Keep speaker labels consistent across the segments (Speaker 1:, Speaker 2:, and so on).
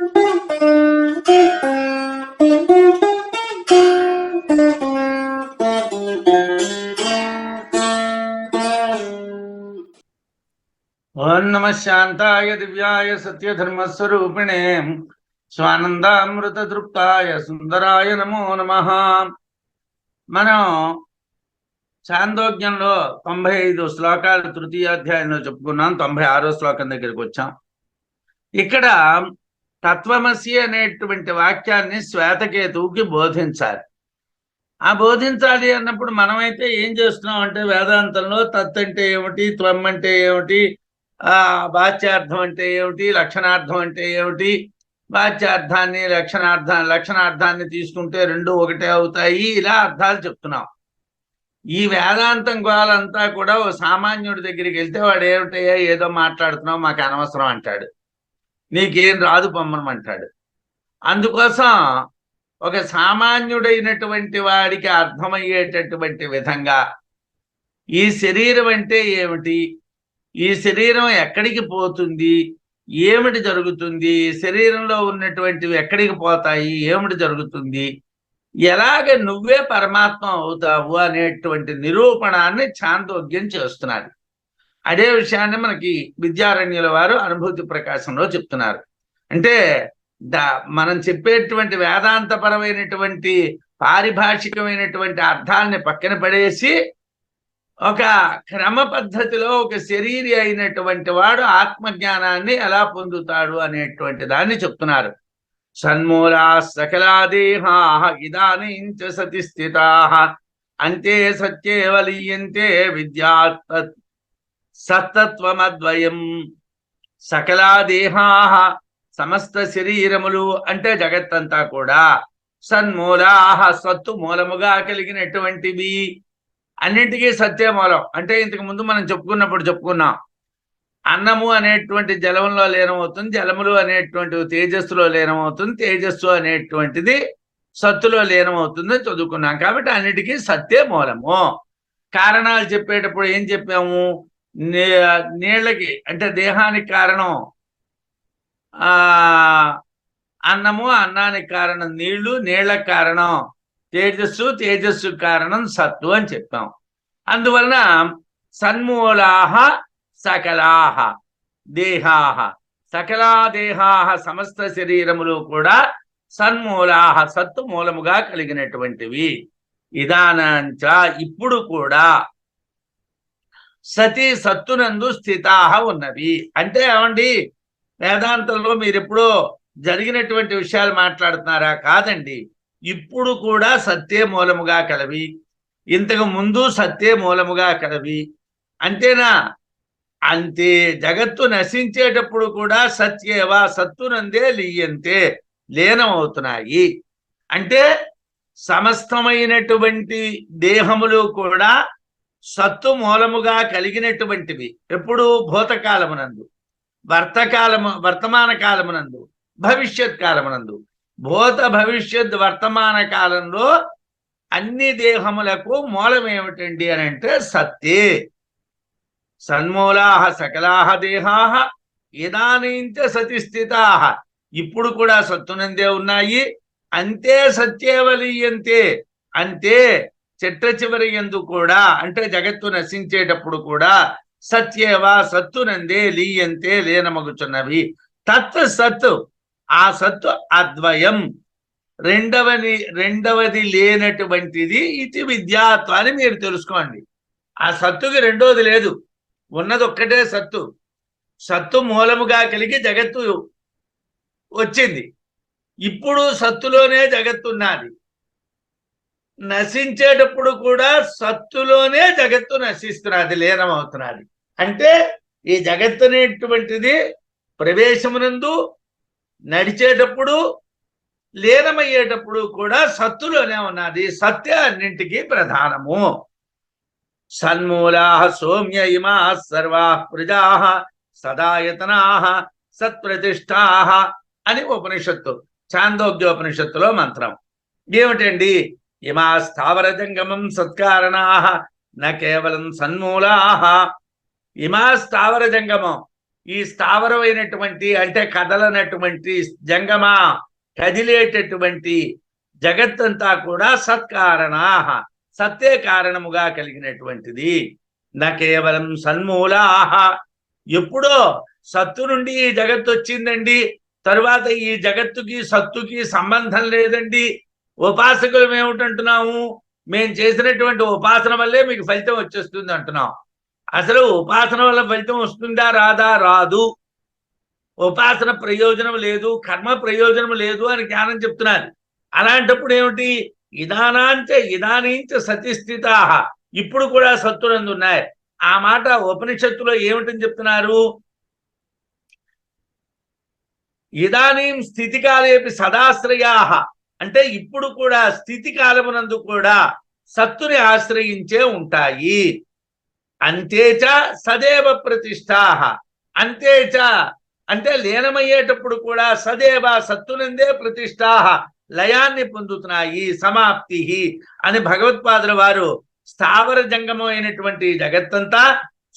Speaker 1: ఓం నమ శాంతాయ దివ్యాయ సత్యధర్మస్వరూపిణే స్వానందామృత తృప్తాయ సుందరాయ నమో నమ. మనం చాందోగ్యంలో 95 శ్లోకాలు తృతీయ అధ్యాయంలో చెప్పుకున్నాం. 96వ శ్లోకం దగ్గరికి వచ్చాం. ఇక్కడ తత్వమసి అనేటువంటి వాక్యాన్ని శ్వేతకేతువుకి బోధించాలి. ఆ బోధించాలి అన్నప్పుడు మనమైతే ఏం చేస్తున్నాం అంటే వేదాంతంలో తత్ అంటే ఏమిటి, త్వం అంటే ఏమిటి, వాచ్యార్థం అంటే ఏమిటి, లక్షణార్థం అంటే ఏమిటి, వాచ్యార్థాన్ని లక్షణార్థాన్ని తీసుకుంటే రెండు ఒకటే అవుతాయి, ఇలా అర్థాలు చెప్తున్నాం. ఈ వేదాంతం గోలంతా కూడా ఓ సామాన్యుడి దగ్గరికి వెళ్తే వాడు ఏమిటయ్యా ఏదో మాట్లాడుతున్నావు, మాకు అనవసరం అంటాడు, నీకేం రాదు పొమ్మనమంటాడు. అందుకోసం ఒక సామాన్యుడైనటువంటి వాడికి అర్థమయ్యేటటువంటి విధంగా ఈ శరీరం అంటే ఏమిటి, ఈ శరీరం ఎక్కడికి పోతుంది, ఏమిటి జరుగుతుంది, శరీరంలో ఉన్నటువంటివి ఎక్కడికి పోతాయి, ఏమిటి జరుగుతుంది, ఎలాగ నువ్వే పరమాత్మ అవుతావు అనేటువంటి నిరూపణాన్ని చాందోగ్యం చేస్తున్నారు. అదే విషయాన్ని మనకి విద్యారణ్యుల వారు అనుభూతి ప్రకాశంలో చెప్తున్నారు. అంటే మనం చెప్పేటువంటి వేదాంతపరమైనటువంటి పారిభాషికమైనటువంటి అర్థాలని పక్కన పడేసి ఒక క్రమ పద్ధతిలో ఒక శరీరి అయినటువంటి వాడు ఆత్మజ్ఞానాన్ని ఎలా పొందుతాడు అనేటువంటి దాన్ని చెప్తున్నారు. సన్మూలా సకలా దేహా ఇదానీంచ సతి స్థితా అంతే సత్యేవ లీయంతే విద్యా సత్తత్వమద్వయం. సకలా దేహా సమస్త శరీరములు అంటే జగత్తంతా కూడా సన్మూలా సత్తు మూలముగా కలిగినటువంటివి, అన్నింటికీ సత్య మూలం. అంటే ఇంతకు ముందు మనం చెప్పుకున్నాం, అన్నము అనేటువంటి జలంలో లీనమవుతుంది, జలములు అనేటువంటివి తేజస్సులో లీనమవుతుంది, తేజస్సు అనేటువంటిది సత్తులో లీనమవుతుంది చదువుకున్నాం. కాబట్టి అన్నిటికీ సత్య మూలము. కారణాలు చెప్పేటప్పుడు ఏం చెప్పాము, నీళ్ళకి అంటే దేహానికి కారణం అన్నము, అన్నానికి కారణం నీళ్లు, నీళ్లకు కారణం తేజస్సు, తేజస్సు కారణం సత్తు అని చెప్పాం. అందువలన సన్మూలాహ సకలాహ దేహాహ, సకలా దేహాహ సమస్త శరీరములు కూడా సన్మూలాహ సత్తు మూలముగా కలిగినటువంటివి. ఇదానంచ ఇప్పుడు కూడా సతి సత్తునందు స్థితాహ ఉన్నవి. అంటే ఏమండి వేదాంతంలో మీరు ఎప్పుడో జరిగినటువంటి విషయాలు మాట్లాడుతున్నారా? కాదండి, ఇప్పుడు కూడా సత్యే మూలముగా కలవి, ఇంతకు ముందు సత్యే మూలముగా కలవి. అంతేనా? అంతే. జగత్తు నశించేటప్పుడు కూడా సత్యేవా సత్తునందే లీయంతే లీనమవుతున్నాయి. అంటే సమస్తమైనటువంటి దేహములు కూడా సత్తు మూలముగా కలిగినటువంటివి. ఎప్పుడు? భూతకాలమునందు, వర్తమాన కాలమునందు, భవిష్యత్ కాలమునందు. భూత భవిష్యత్ వర్తమాన కాలంలో అన్ని దేహములకు మూలం ఏమిటండి అని అంటే సత్యే. సన్మూలాహ సకలాహ దేహాహ ఇదానీంచ సతి స్థితాహ, ఇప్పుడు కూడా సత్తునందే ఉన్నాయి. అంతే సత్యేవలీయంతే, అంతే చిట్ట చివరి యందు కూడా అంటే జగత్తు నశించేటప్పుడు కూడా సత్యేవా సత్తునందే లీయంతే లీనమగుచున్నవి. తత్ సత్తు, ఆ సత్తు అద్వయం రెండవది లేనటువంటిది. ఇది విద్యాత్వాన్ని మీరు తెలుసుకోండి. ఆ సత్తుకి రెండోది లేదు, ఉన్నది ఒక్కటే సత్తు. సత్తు మూలముగా కలిగి జగత్తు వచ్చింది. ఇప్పుడు సత్తులోనే జగత్తున్నది. నశించేటప్పుడు కూడా సత్తులోనే జగత్తు నశిస్తున్నది, లీనమవుతున్నది. అంటే ఈ జగత్తు అనేటువంటిది ప్రవేశమునందు, నడిచేటప్పుడు, లీనమయ్యేటప్పుడు కూడా సత్తులోనే ఉన్నది. సత్య అన్నింటికీ ప్రధానము. సన్మూలాః సౌమ్య ఇమాః సర్వాః ప్రజాః సదాయతనాః సత్ప్రతిష్ఠాః అని ఉపనిషత్తు, చాందోగ్యోపనిషత్తులో మంత్రం. ఏమిటండి? ఇమా స్థావర జంగమం సత్కారణాః న కేవలం సన్మూలాః. ఇమా స్థావర జంగమం ఈ స్థావరమైనటువంటి అంటే కదలనటువంటి జంగమ కదిలేటటువంటి జగత్తంతా కూడా సత్కారణా, సత్తే కారణముగా కలిగినటువంటిది. నా కేవలం సన్మూలాహ, ఎప్పుడో సత్తు నుండి ఈ జగత్తు వచ్చిందండి, తరువాత ఈ జగత్తుకి సత్తుకి సంబంధం లేదండి, ఉపాసకులు ఏమిటంటున్నాము, మేము చేసినటువంటి ఉపాసన వల్లే మీకు ఫలితం వచ్చేస్తుంది అంటున్నాం. అసలు ఉపాసన వల్ల ఫలితం వస్తుందా రాదా? రాదు. ఉపాసన ప్రయోజనం లేదు, కర్మ ప్రయోజనం లేదు అని జ్ఞానం చెప్తున్నారు. అలాంటప్పుడు ఏమిటి? ఇదానీంచ సతిస్థితా, ఇప్పుడు కూడా సత్తునందు ఉన్నాయి. ఆ మాట ఉపనిషత్తులో ఏమిటని చెప్తున్నారు? ఇదానీం స్థితికాలేపి సదాశ్రయా, అంటే ఇప్పుడు కూడా స్థితి కాలమునందు కూడా సత్తుని ఆశ్రయించే ఉంటాయి. అంతేచ సదేవ ప్రతిష్టా, అంతేచ అంటే లీనమయ్యేటప్పుడు కూడా సదేవ సత్తునందే ప్రతిష్టా లయాన్ని పొందుతున్నాయి, సమాప్తి అని భగవత్పాదుల వారు స్థావర జంగమైనటువంటి జగత్తంతా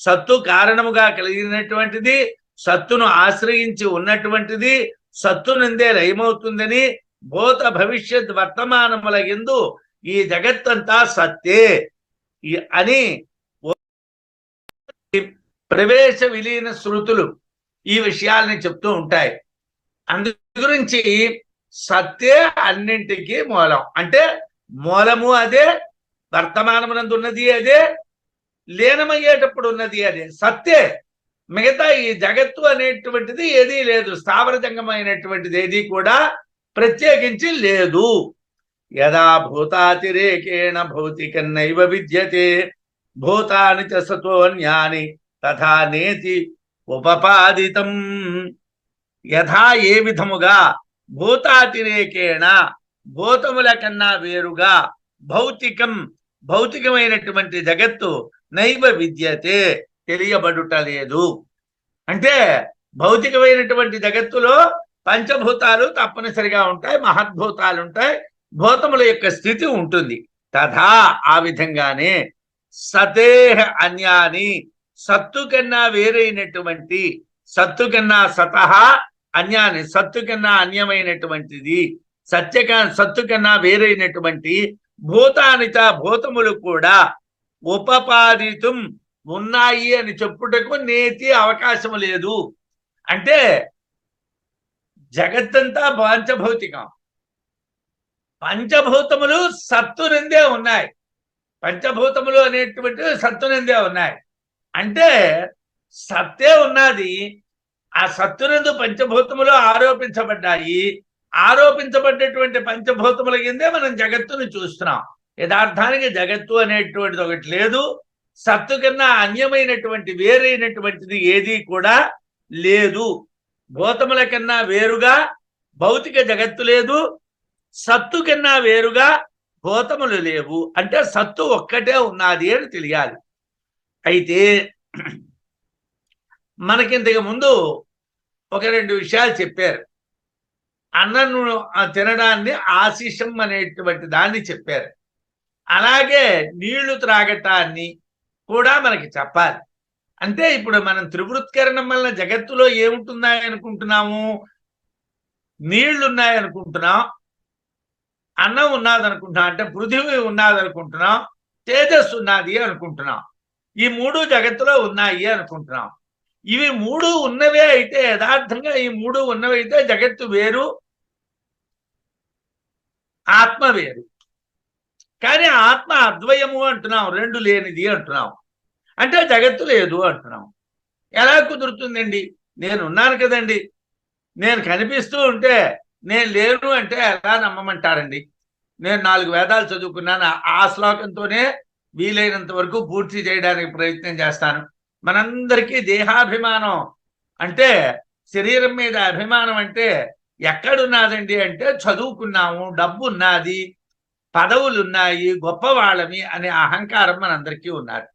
Speaker 1: సత్తు కారణముగా కలిగినటువంటిది, సత్తును ఆశ్రయించి ఉన్నటువంటిది, సత్తునందే లయమవుతుందని భూత భవిష్యత్ వర్తమానముల యందు ఈ జగత్తంతా సత్తే అని ప్రవేశ విలీన శృతులు ఈ విషయాల్ని చెప్తూ ఉంటాయి. అందు గురించి సత్తే అన్నింటికీ మూలం, అంటే మూలము అదే, వర్తమానమునందు ఉన్నది అదే, లీనమయ్యేటప్పుడు ఉన్నది అదే, సత్తే. మిగతా ఈ జగత్తు అనేటువంటిది ఏదీ లేదు, స్థావర జంగమైనటువంటిది ఏది కూడా ప్రత్యేకించి లేదు. యదా భూతాతిరేకేణ భౌతికన్నైవ విద్యతే భూతాని చ సతోన్యాని తథా నేతి ఉపపాదితం. యథా ఏ విధముగా భూతాతిరేకేణ భూతముల కన్నా వేరుగా భౌతికం భౌతికమైనటువంటి జగత్తు నైవ విద్యతే తెలియబడుట లేదు. అంటే భౌతికమైనటువంటి జగత్తులో పంచభూతాలు తప్పనిసరిగా ఉంటాయి, మహద్భూతాలు ఉంటాయి, భూతముల యొక్క స్థితి ఉంటుంది. తథా ఆ విధంగానే సతేహ అన్యాని సత్తు కన్నా వేరైనటువంటి, సత్తు కన్నా సతహ అన్యాని సత్తు కన్నా అన్యమైనటువంటిది, సత్తు కన్నా వేరైనటువంటి భూతానిత భూతములు కూడా ఉపపాదితం ఉన్నాయి అని చెప్పుటకు నేతి అవకాశం లేదు. అంటే జగత్తంతా పంచభౌతికం, పంచభూతములు సత్తునందే ఉన్నాయి, పంచభూతములు అనేటువంటి సత్తునందే ఉన్నాయి. అంటే సత్తే ఉన్నది, ఆ సత్తునందు పంచభూతములు ఆరోపించబడ్డాయి, ఆరోపించబడ్డటువంటి పంచభూతముల కిందే మనం జగత్తును చూస్తున్నాం. యథార్థానికి జగత్తు అనేటువంటిది ఒకటి లేదు, సత్తు కన్నా అన్యమైనటువంటి వేరైనటువంటిది ఏది కూడా లేదు. భూతముల కన్నా వేరుగా భౌతిక జగత్తు లేదు, సత్తు కన్నా వేరుగా భూతములు లేవు. అంటే సత్తు ఒక్కటే ఉన్నది అని తెలియాలి. అయితే మనకింతకు ముందు ఒక రెండు విషయాలు చెప్పారు. అన్నను తినడాన్ని ఆశిషం అనేటువంటి దాన్ని చెప్పారు. అలాగే నీళ్లు త్రాగటాన్ని కూడా మనకి చెప్పాలి. అంటే ఇప్పుడు మనం త్రివృత్కరణం వలన జగత్తులో ఏముంటున్నాయి అనుకుంటున్నాము? నీళ్లున్నాయి అనుకుంటున్నాం, అన్నం ఉన్నదనుకుంటున్నాం, అంటే పృథివీ ఉన్నదనుకుంటున్నాం, తేజస్సు ఉన్నది అనుకుంటున్నాం. ఈ మూడు జగత్తులో ఉన్నాయి అనుకుంటున్నాం. ఇవి మూడు ఉన్నవే అయితే, యథార్థంగా ఈ మూడు ఉన్నవైతే జగత్తు వేరు, ఆత్మ వేరు. కానీ ఆత్మ అద్వయము అంటున్నాం, రెండు లేనిది అంటున్నాం. అంటే జగత్తు లేదు అంటున్నాం. ఎలా కుదురుతుందండి? నేనున్నాను కదండి, నేను కనిపిస్తూ ఉంటే నేను లేను అంటే ఎలా నమ్మమంటారండి? నేను 4 వేదాలు చదువుకున్నాను, ఆ శ్లోకంతోనే వీలైనంత వరకు పూర్తి చేయడానికి ప్రయత్నం చేస్తాను. మనందరికీ దేహాభిమానం అంటే, శరీరం మీద అభిమానం అంటే ఎక్కడున్నదండి అంటే, చదువుకున్నాము, డబ్బు ఉన్నది, పదవులు ఉన్నాయి, గొప్పవాళ్ళమి అనే అహంకారం మనందరికీ ఉన్నారు.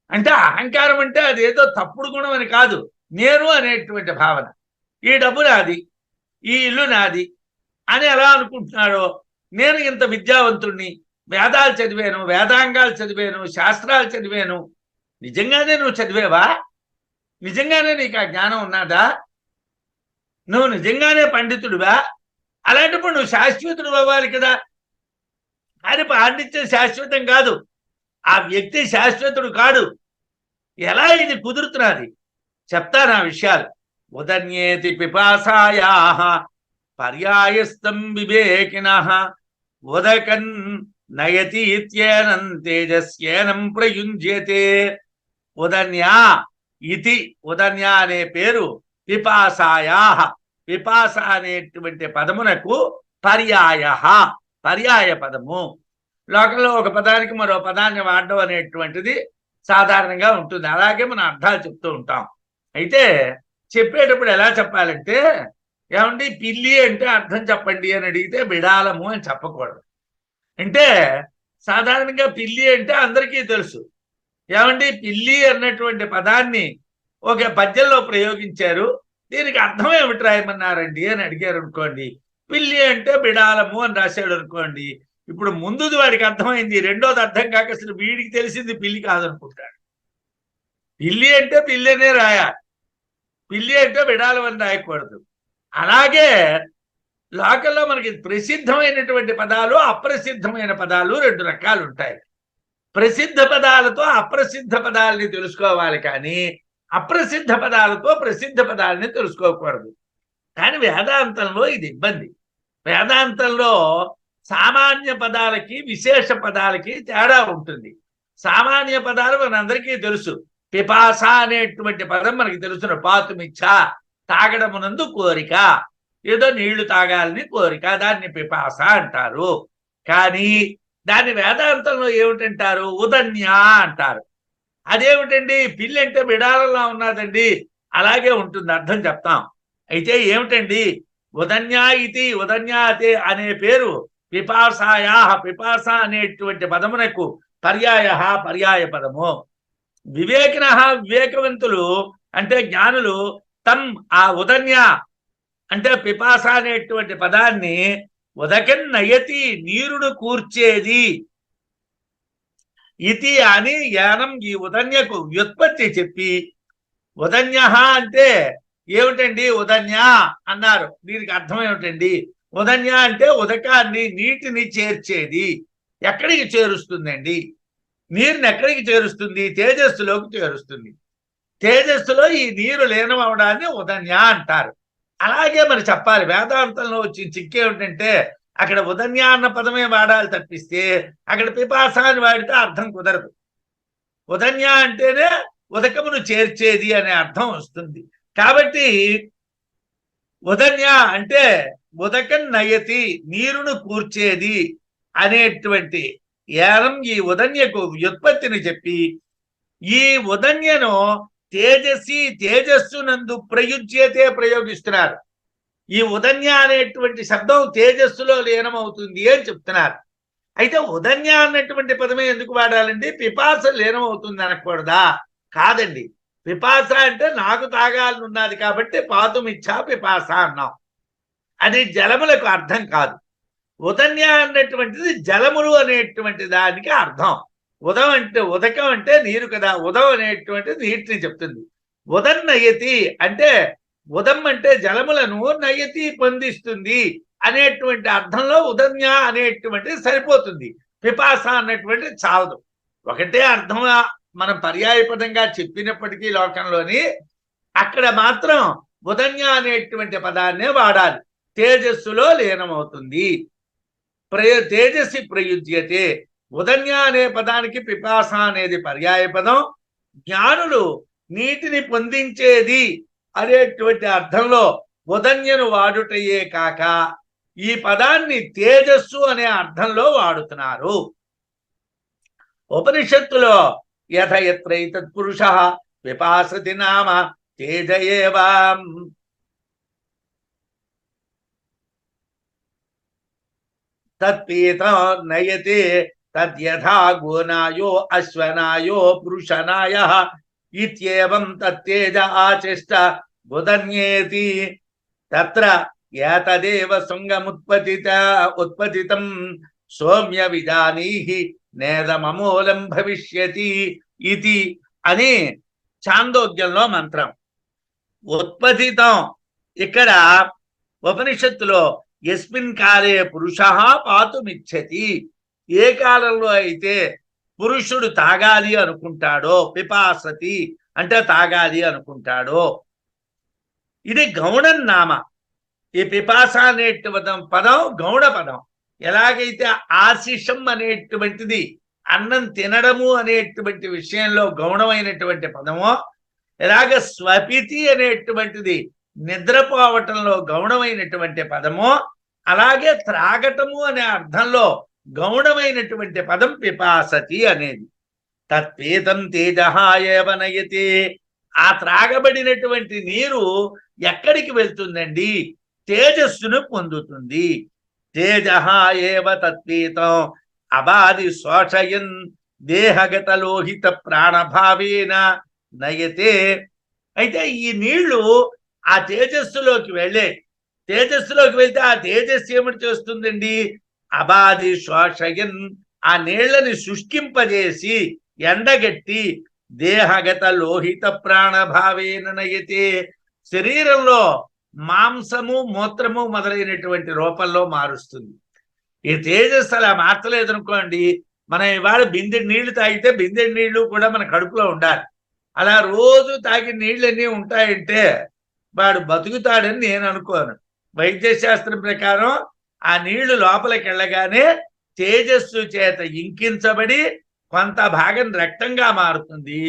Speaker 1: అంటే అహంకారం అంటే అదేదో తప్పుడు గుణం అని కాదు, నేను అనేటువంటి భావన. ఈ డబ్బు నాది, ఈ ఇల్లు నాది అని ఎలా అనుకుంటున్నాడో, నేను ఇంత విద్యావంతుణ్ణి, వేదాలు చదివాను, వేదాంగాలు చదివాను, శాస్త్రాలు చదివాను. నిజంగానే నువ్వు చదివేవా? నిజంగానే నీకు ఆ జ్ఞానం ఉన్నదా? నువ్వు నిజంగానే పండితుడివా? అలాంటప్పుడు నువ్వు శాశ్వతుడు అవ్వాలి కదా. కానీ పాండిత్యం శాశ్వతం కాదు, ఆ వ్యక్తి శాశ్వతుడు కాడు. ఎలా ఇది కుదురుతున్నది చెప్తాను ఆ విషయాలు. ఉదన్యేతి పిపాసాయా పర్యాయస్తం వివేకిన ఉదకన్ నయతి ఇత్యేనం తేజస్యేనం ప్రయుంజ్యతే. ఉదన్యా ఇతి, ఉదన్యా అనే పేరు పిపాసాయా, పిపాస అనేటువంటి పదమునకు పర్యాయ, పర్యాయ పదము. లోకంలో ఒక పదానికి మరో పదాన్ని వాడడం అనేటువంటిది సాధారణంగా ఉంటుంది. అలాగే మనం అర్థాలు చెప్తూ ఉంటాం. అయితే చెప్పేటప్పుడు ఎలా చెప్పాలంటే, ఏమండి పిల్లి అంటే అర్థం చెప్పండి అని అడిగితే బిడాలము అని చెప్పకూడదు. అంటే సాధారణంగా పిల్లి అంటే అందరికీ తెలుసు. ఏమండి పిల్లి అన్నటువంటి పదాన్ని ఒక పద్యంలో ప్రయోగించారు, దీనికి అర్థం ఏమిటి రాయమన్నారండి అని అడిగారు అనుకోండి, పిల్లి అంటే బిడాలము అని రాశాడు అనుకోండి, ఇప్పుడు ముందుది వాడికి అర్థమైంది, రెండోది అర్థం కాక అసలు వీడికి తెలిసింది పిల్లి కాదనుకుంటాడు. పిల్లి అంటే పిల్లినే రాయాలి, పిల్లి అంటే బిడాలం అని రాయకూడదు. అలాగే లోకల్లో మనకి ప్రసిద్ధమైనటువంటి పదాలు, అప్రసిద్ధమైన పదాలు రెండు రకాలు ఉంటాయి. ప్రసిద్ధ పదాలతో అప్రసిద్ధ పదాలని తెలుసుకోవాలి, కానీ అప్రసిద్ధ పదాలతో ప్రసిద్ధ పదాలని తెలుసుకోకూడదు. కానీ వేదాంతంలో ఇది ఇబ్బంది. వేదాంతంలో సామాన్య పదాలకి విశేష పదాలకి తేడా ఉంటుంది. సామాన్య పదాలు మనందరికీ తెలుసు. పిపాస అనేటువంటి పదం మనకి తెలుసున, పాతుమిచ్చ తాగడమునందు కోరిక, ఏదో నీళ్లు తాగాలని కోరిక, దాన్ని పిపాస అంటారు. కానీ దాన్ని వేదాంతంలో ఏమిటంటారు? ఉదన్య అంటారు. అదేమిటండి? పిల్లి అంటే బిడాలలా ఉన్నదండి, అలాగే ఉంటుంది, అర్థం చెప్తాం. అయితే ఏమిటండి ఉదన్య ఇది, ఉదన్యాతే అనే పేరు పిపాసాయా, పిపాస అనేటువంటి పదమునకు పర్యాయ, పర్యాయ పదము. వివేకిన, వివేకవంతులు అంటే జ్ఞానులు, తం ఆ ఉదన్య అంటే పిపాస అనేటువంటి పదాన్ని ఉదకన్ నయతి నీరును కూర్చేది ఇది అని యానం ఈ ఉదన్యకు వ్యుత్పత్తి చెప్పి, ఉదన్య అంటే ఏమిటండి ఉదన్య అన్నారు, దీనికి అర్థం ఏమిటండి? ఉదన్య అంటే ఉదకాన్ని, నీటిని చేర్చేది. ఎక్కడికి చేరుస్తుందండి? నీరుని ఎక్కడికి చేరుస్తుంది? తేజస్సులోకి చేరుస్తుంది. తేజస్సులో ఈ నీరు లీనం అవడాన్ని ఉదన్య అంటారు. అలాగే మరి చెప్పాలి. వేదాంతంలో వచ్చి చిక్కేమిటంటే అక్కడ ఉదన్య అన్న పదమే వాడాలి తప్పిస్తే అక్కడ పిపాస అని వాడితే అర్థం కుదరదు. ఉదన్య అంటేనే ఉదకమును చేర్చేది అనే అర్థం వస్తుంది. కాబట్టి ఉదన్య అంటే ఉదకం నయతి నీరును కూర్చేది అనేటువంటి ఏనం ఈ ఉదన్యకు వ్యుత్పత్తిని చెప్పి, ఈ ఉదన్యను తేజస్సి తేజస్సునందు ప్రయుజ్యతే ప్రయోగిస్తున్నారు. ఈ ఉదన్య అనేటువంటి శబ్దం తేజస్సులో లీనమవుతుంది అని చెప్తున్నారు. అయితే ఉదన్య అన్నటువంటి పదమే ఎందుకు వాడాలండి? పిపాస లీనమవుతుంది అనకూడదా? కాదండి. పిపాస అంటే నాకు తాగాలని ఉన్నది కాబట్టి పాతుమిచ్చా పిపాస అన్నాం. అది జలములకు అర్థం కాదు. ఉదన్య అన్నటువంటిది జలములు అనేటువంటి దానికి అర్థం. ఉదం అంటే ఉదకం అంటే నీరు కదా, ఉదం అనేటువంటిది నీటిని చెప్తుంది. ఉదన్నయతి అంటే ఉదం అంటే జలములను, నయతి పొందిస్తుంది అనేటువంటి అర్థంలో ఉదన్య అనేటువంటిది సరిపోతుంది. పిపాస అన్నటువంటిది చాలదు. ఒకటే అర్థం మనం పర్యాయపదంగా చెప్పినప్పటికీ లోకంలోని అక్కడ మాత్రం ఉదన్య అనేటువంటి పదాన్నే వాడాలి. తేజస్సులో లీనమవుతుంది, తేజస్సి ప్రయుజ్యతే. ఉదన్య అనే పదానికి పిపాస అనేది పర్యాయ పదం. జ్ఞానులు నీటిని పొందించేది అనేటువంటి అర్థంలో ఉదన్యను వాడుటయే కాక ఈ పదాన్ని తేజస్సు అనే అర్థంలో వాడుతున్నారు. ఉపనిషత్తులో యథ యత్రైతత్పురుష పిపాసతి నామ తేజ ఏవం తత్పీతం నయతే తద్యథా గోనాయో అశ్వనాయో పురుషనాయః ఇత్యేవం తత్తేజ ఆచిష్ట ఉదన్యేతి. తత్ర ఏతదేవ శృంగముత్పతితం సౌమ్య విజానీహి నేదమమూలం భవిష్యతి ఇది అని ఛాందోగ్యంలో మంత్రం. ఉత్పతితం ఇక్కడ ఉపనిషత్తులో యస్మిన్ కాలే పురుష పాతుమిచ్చతి, ఏ కాలంలో అయితే పురుషుడు తాగాలి అనుకుంటాడో, పిపాసతి అంటే తాగాలి అనుకుంటాడో, ఇది గౌణం నామ. ఈ పిపాస అనేటువంటి పదం గౌణ పదం. ఎలాగైతే ఆశిషం అనేటువంటిది అన్నం తినడము అనేటువంటి విషయంలో గౌణమైనటువంటి పదమో, ఎలాగ స్వపితి అనేటువంటిది నిద్రపోవటంలో గౌణమైనటువంటి పదమో, అలాగే త్రాగటము అనే అర్థంలో గౌణమైనటువంటి పదం పిపాసతి అనేది. తత్పీతం తేజ ఏవ నయతే, ఆ త్రాగబడినటువంటి నీరు ఎక్కడికి వెళ్తుందండి? తేజస్సును పొందుతుంది. తేజ ఏవ తత్పీతం అబాది శోషయన్ దేహగత లోహిత ప్రాణభావేన నయతే. అయితే ఈ నీళ్లు ఆ తేజస్సులోకి వెళ్తే ఆ తేజస్సు ఏమిటి చేస్తుందండి? అబాది శోషయన్, ఆ నీళ్లని శుష్కింపజేసి ఎండగట్టి దేహగత లోహిత ప్రాణభావేన నయతే, శరీరంలో మాంసము మూత్రము మొదలైనటువంటి రూపంలో మారుస్తుంది. ఈ తేజస్సు అలా మార్చలేదనుకోండి, మనం ఇవాళ బిందెడి నీళ్లు తాగితే బిందెడి నీళ్లు కూడా మన కడుపులో ఉండాలి. అలా రోజు తాగిన నీళ్ళన్నీ ఉంటాయంటే వాడు బతుకుతాడని నేను అనుకోను. వైద్య శాస్త్రం ప్రకారం ఆ నీళ్లు లోపలికి వెళ్ళగానే తేజస్సు చేత ఇంకించబడి కొంత భాగం రక్తంగా మారుతుంది,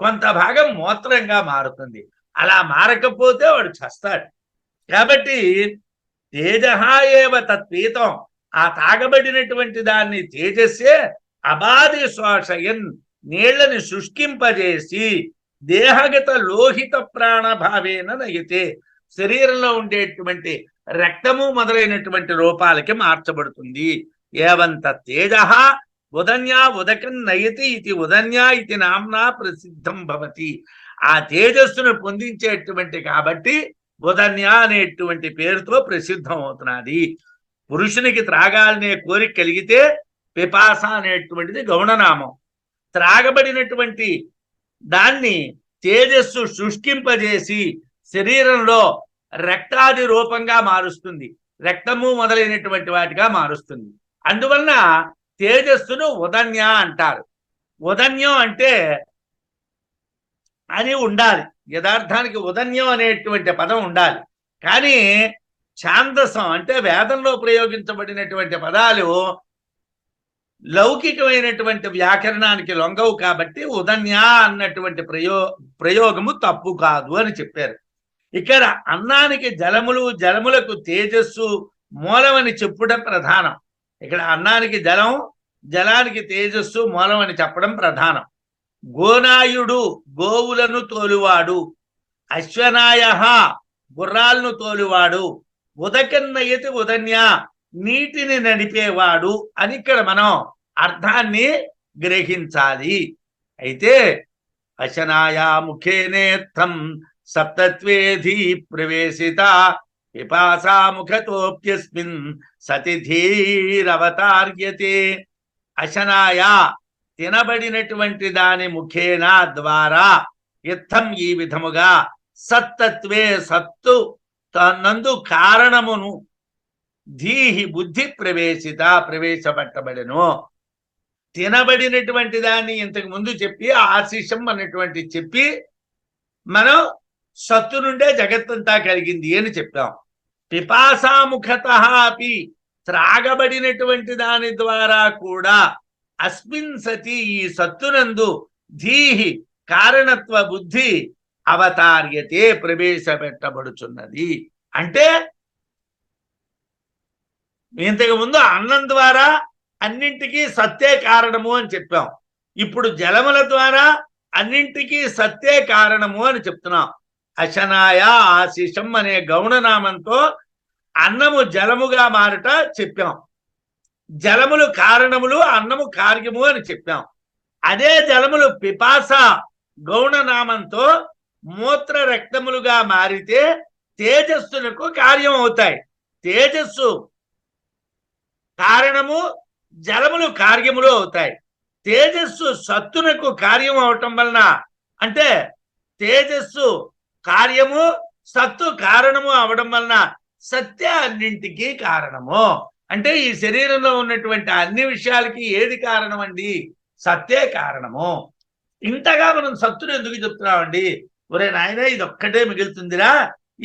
Speaker 1: కొంత భాగం మూత్రంగా మారుతుంది. అలా మారకపోతే వాడు చస్తాడు. కాబట్టి తేజ ఏవ తత్పీతం, ఆ తాగబడినటువంటి దాన్ని తేజస్సే అబాది శోషయన్, నీళ్లని శుష్కింపజేసి దేహగత లోహిత ప్రాణభావేన నయతే, శరీరంలో ఉండేటువంటి రక్తము మొదలైనటువంటి రూపాలకి మార్చబడుతుంది. ఏవంత తేజ ఉదన్యా ఉదకం నయతి ఇది ఉదన్యా ఇది నామ్నా ప్రసిద్ధం భవతి. ఆ తేజస్సును పొందించేటువంటి కాబట్టి ఉదన్య అనేటువంటి పేరుతో ప్రసిద్ధం అవుతున్నది. పురుషునికి త్రాగాలనే కోరిక కలిగితే పిపాస అనేటువంటిది గౌణనామం. త్రాగబడినటువంటి దాన్ని తేజస్సు శుష్కింపజేసి శరీరంలో రక్తాది రూపంగా మారుస్తుంది, రక్తము మొదలైనటువంటి వాటిగా మారుస్తుంది. అందువలన తేజస్సును ఉదన్య అంటారు. ఉదన్యం అంటే అని ఉండాలి, యథార్థానికి ఉదన్యం అనేటువంటి పదం ఉండాలి. కానీ ఛాందసం అంటే వేదంలో ప్రయోగించబడినటువంటి పదాలు లౌకికమైనటువంటి వ్యాకరణానికి లొంగవు కాబట్టి ఉదన్య అన్నటువంటి ప్రయోగము తప్పు కాదు అని చెప్పారు. ఇక్కడ అన్నానికి జలములు, జలములకు తేజస్సు మూలమని చెప్పుట ప్రధానం. ఇక్కడ అన్నానికి జలం, జలానికి తేజస్సు మూలమని చెప్పడం ప్రధానం. గోనాయుడు గోవులను తోలువాడు, అశ్వనాయ గుర్రాలను తోలువాడు, ఉదకన్నయతి ఉదన్య నీటిని నడిపేవాడు అని ఇక్కడ మనం అర్థాన్ని గ్రహించాలి. అయితే అశనాయా ముఖేనేత్థం సప్తత్వేధి ప్రవేశిత పిపాసా ముఖతోప్యస్మిన్ సతి ధీరవతార్యతే. అశనాయా తినబడినటువంటి దాని ముఖేనా ద్వారా ఇత్థం ఈ విధముగా సత్తత్వే సత్తు తనందు కారణమును ధీహి బుద్ధి ప్రవేశపట్టబడెను. తినబడినటువంటి దాన్ని ఇంతకు ముందు చెప్పి ఆశిషం అన్నటువంటి చెప్పి మనం సత్తు నుండే జగత్తంతా కలిగింది అని చెప్పాం. పిపాసాముఖత అపి త్రాగబడినటువంటి దాని ద్వారా కూడా అస్మిన్ సతి ఈ సత్తునందు ధీహి కారణత్వ బుద్ధి అవతార్యతే ప్రవేశపెట్టబడుచున్నది. అంటే ఇంతకు ముందు అన్నం ద్వారా అన్నింటికీ సత్తే కారణము అని చెప్పాం. ఇప్పుడు జలముల ద్వారా అన్నింటికీ సత్తే కారణము అని చెప్తున్నాం. అశనాయ ఆశిషం అనే గౌణనామంతో అన్నము జలముగా మారట చెప్పాం. జలములు కారణములు, అన్నము కార్యము అని చెప్పాం. అదే జలములు పిపాస గౌణనామంతో మూత్ర రక్తములుగా మారితే తేజస్సులకు కార్యం అవుతాయి. తేజస్సు కారణము, జలములు కార్యములు అవుతాయి. తేజస్సు సత్తునకు కార్యం అవటం వలన అంటే తేజస్సు కార్యము, సత్తు కారణము అవడం వలన సత్య అన్నింటికీ కారణము. అంటే ఈ శరీరంలో ఉన్నటువంటి అన్ని విషయాలకి ఏది కారణం అండి? సత్తే కారణము. ఇంతగా మనం సత్తును ఎందుకు చెప్తున్నామండి? ఒరే నాయన, ఇది ఒక్కటే మిగులుతుందిరా,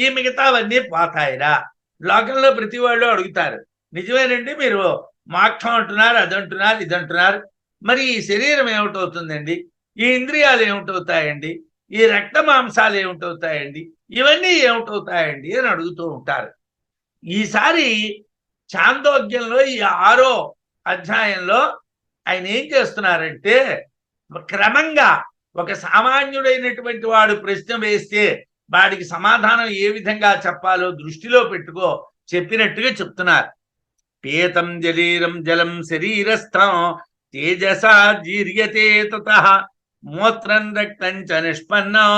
Speaker 1: ఈ మిగతావన్నీ పోతాయిరా. లోకంలో ప్రతి వాళ్ళు అడుగుతారు, నిజమేనండి, మీరు మోక్షం అంటున్నారు, అదంటున్నారు, ఇదంటున్నారు, మరి ఈ శరీరం ఏమిటవుతుందండి? ఈ ఇంద్రియాలు ఏమిటవుతాయండి? ఈ రక్త మాంసాలు ఏమిటవుతాయండి? ఇవన్నీ ఏమిటవుతాయండి అని అడుగుతూ ఉంటారు. ఈసారి చాందోగ్యంలో ఈ 6వ అధ్యాయంలో ఆయన ఏం చేస్తున్నారంటే, క్రమంగా ఒక సామాన్యుడైనటువంటి వాడు ప్రశ్న వేస్తే వాడికి సమాధానం ఏ విధంగా చెప్పాలో దృష్టిలో పెట్టుకో చెప్పినట్టుగా చెప్తున్నారు. పీతం జలీరం జలం శరీరస్థం తేజసా జీర్యతే తతః మూత్రం రక్తం చ నిష్పన్నం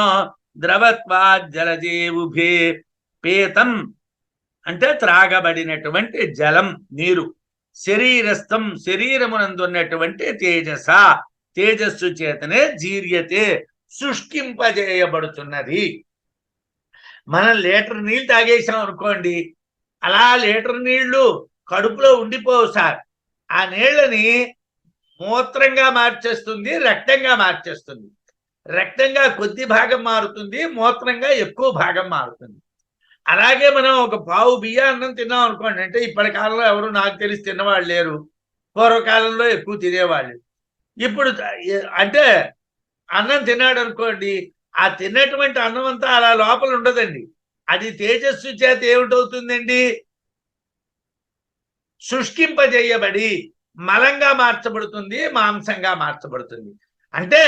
Speaker 1: ద్రవత్వాత్ జలజే ఉభే. పీతం అంటే త్రాగబడినటువంటి జలం, నీరు. శరీరస్థం శరీరమునందున్నటువంటి తేజస తేజస్సు చేతనే జీర్యతే శుష్కింపజేయబడుతున్నది. మనం లీటర్ నీళ్ళు తాగేసాం అనుకోండి, అలా లీటర్ నీళ్లు కడుపులో ఉండిపోవు సార్. ఆ నీళ్ళని మూత్రంగా మార్చేస్తుంది, రక్తంగా మార్చేస్తుంది. రక్తంగా కొద్ది భాగం మారుతుంది, మూత్రంగా ఎక్కువ భాగం మారుతుంది. అలాగే మనం ఒక పావు బియ్య అన్నం తిన్నాం అనుకోండి, అంటే ఇప్పటి కాలంలో ఎవరు నాకు తెలిసి తిన్నవాళ్ళు లేరు, పూర్వకాలంలో ఎక్కువ తినేవాళ్ళు. ఇప్పుడు అంటే అన్నం తిన్నాడు అనుకోండి, ఆ తిన్నటువంటి అన్నం అంతా అలా లోపల ఉండదండి, అది తేజస్సు చేత ఏమిటవుతుందండి? శుష్కింపజేయబడి మలంగా మార్చబడుతుంది, మాంసంగా మార్చబడుతుంది. అంటే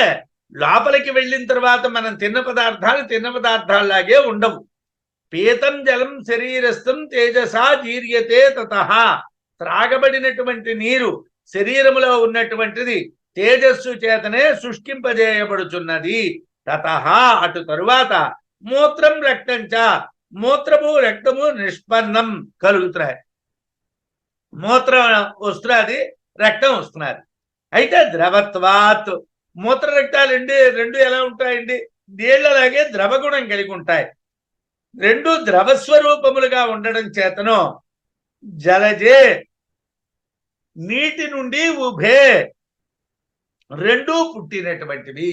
Speaker 1: లోపలికి వెళ్ళిన తర్వాత మనం తిన్న పదార్థాల్లాగే ఉండవు. పీతం జలం శరీరస్థం తేజసా జీర్యతే తతః. త్రాగబడినటువంటి నీరు శరీరములో ఉన్నటువంటిది తేజస్సు చేతనే శుష్కింపజేయబడుచున్నది. తతః అటు తరువాత మూత్రం రక్తం చ, మూత్రము రక్తము నిష్పన్నం కలుగుతున్నాయి. మూత్రం వస్తున్నది, రక్తం వస్తున్నది. అయితే ద్రవత్వాత్ మూత్ర రక్తాలు రెండు ఎలా ఉంటాయండి? నీళ్లలాగే ద్రవగుణం కలిగి ఉంటాయి. రెండు ద్రవస్వరూపములుగా ఉండడం చేతను జలజే నీటి నుండి ఉభే రెండూ పుట్టినటువంటివి.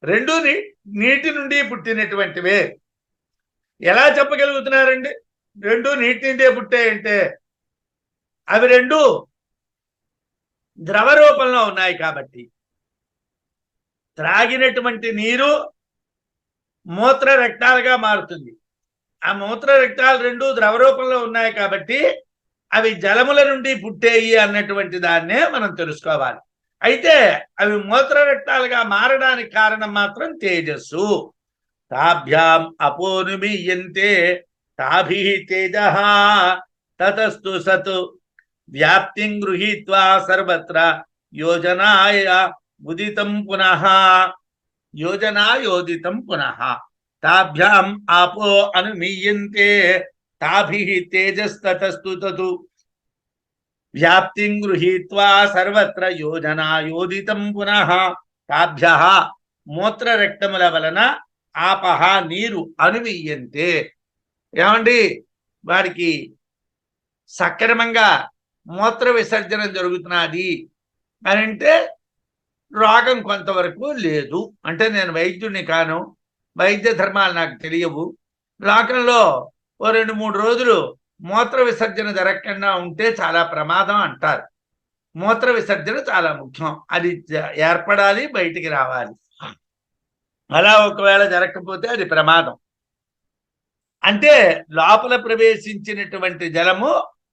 Speaker 1: రెండు నీటి నుండి పుట్టినటువంటివే. ఎలా చెప్పగలుగుతున్నారండి రెండు నీటి నుండే పుట్టాయంటే? అవి రెండు ద్రవ రూపంలో ఉన్నాయి కాబట్టి. త్రాగినటువంటి నీరు మూత్ర రక్తాలుగా మారుతుంది. ఆ మూత్ర రక్తాలు రెండు ద్రవ రూపంలో ఉన్నాయి కాబట్టి అవి జలముల నుండి పుట్టేయి అన్నటువంటి దాన్నే మనం తెలుసుకోవాలి. అయితే అవి మూత్ర రక్తాలుగా మారడానికి కారణం మాత్రం తేజస్సు. తాభ్యాం అపోనుమీయంతే తాభి తేజః తతస్తు సత్ వ్యాప్తిం గృహీత్వా సర్వత్ర యోజనాయ ఉదితం పునః. యోజనాయోదితం పునః. తాభ్యాం ఆపో అనుమీయంతే తాభిః తేజస్తతస్తు తతు వ్యాప్తిం గృహీత్వా సర్వత్ర యోజనాయోదితం పునః. తాభ్యః మూత్ర రక్తముల వలన ఆపహ నీరు అనుమీయంతే. ఏమండి, వాడికి సక్రమంగా మూత్ర విసర్జన జరుగుతున్నది అని అంటే రోగం కొంతవరకు లేదు. అంటే నేను వైద్యుడిని కాను, వైద్య ధర్మాలు నాకు తెలియవు. లోకంలో ఓ 2-3 రోజులు మూత్ర విసర్జన జరగకుండా ఉంటే చాలా ప్రమాదం అంటారు. మూత్ర విసర్జన చాలా ముఖ్యం, అది ఏర్పడాలి, బయటికి రావాలి. అలా ఒకవేళ జరగకపోతే అది ప్రమాదం. అంటే లోపల ప్రవేశించినటువంటి జలము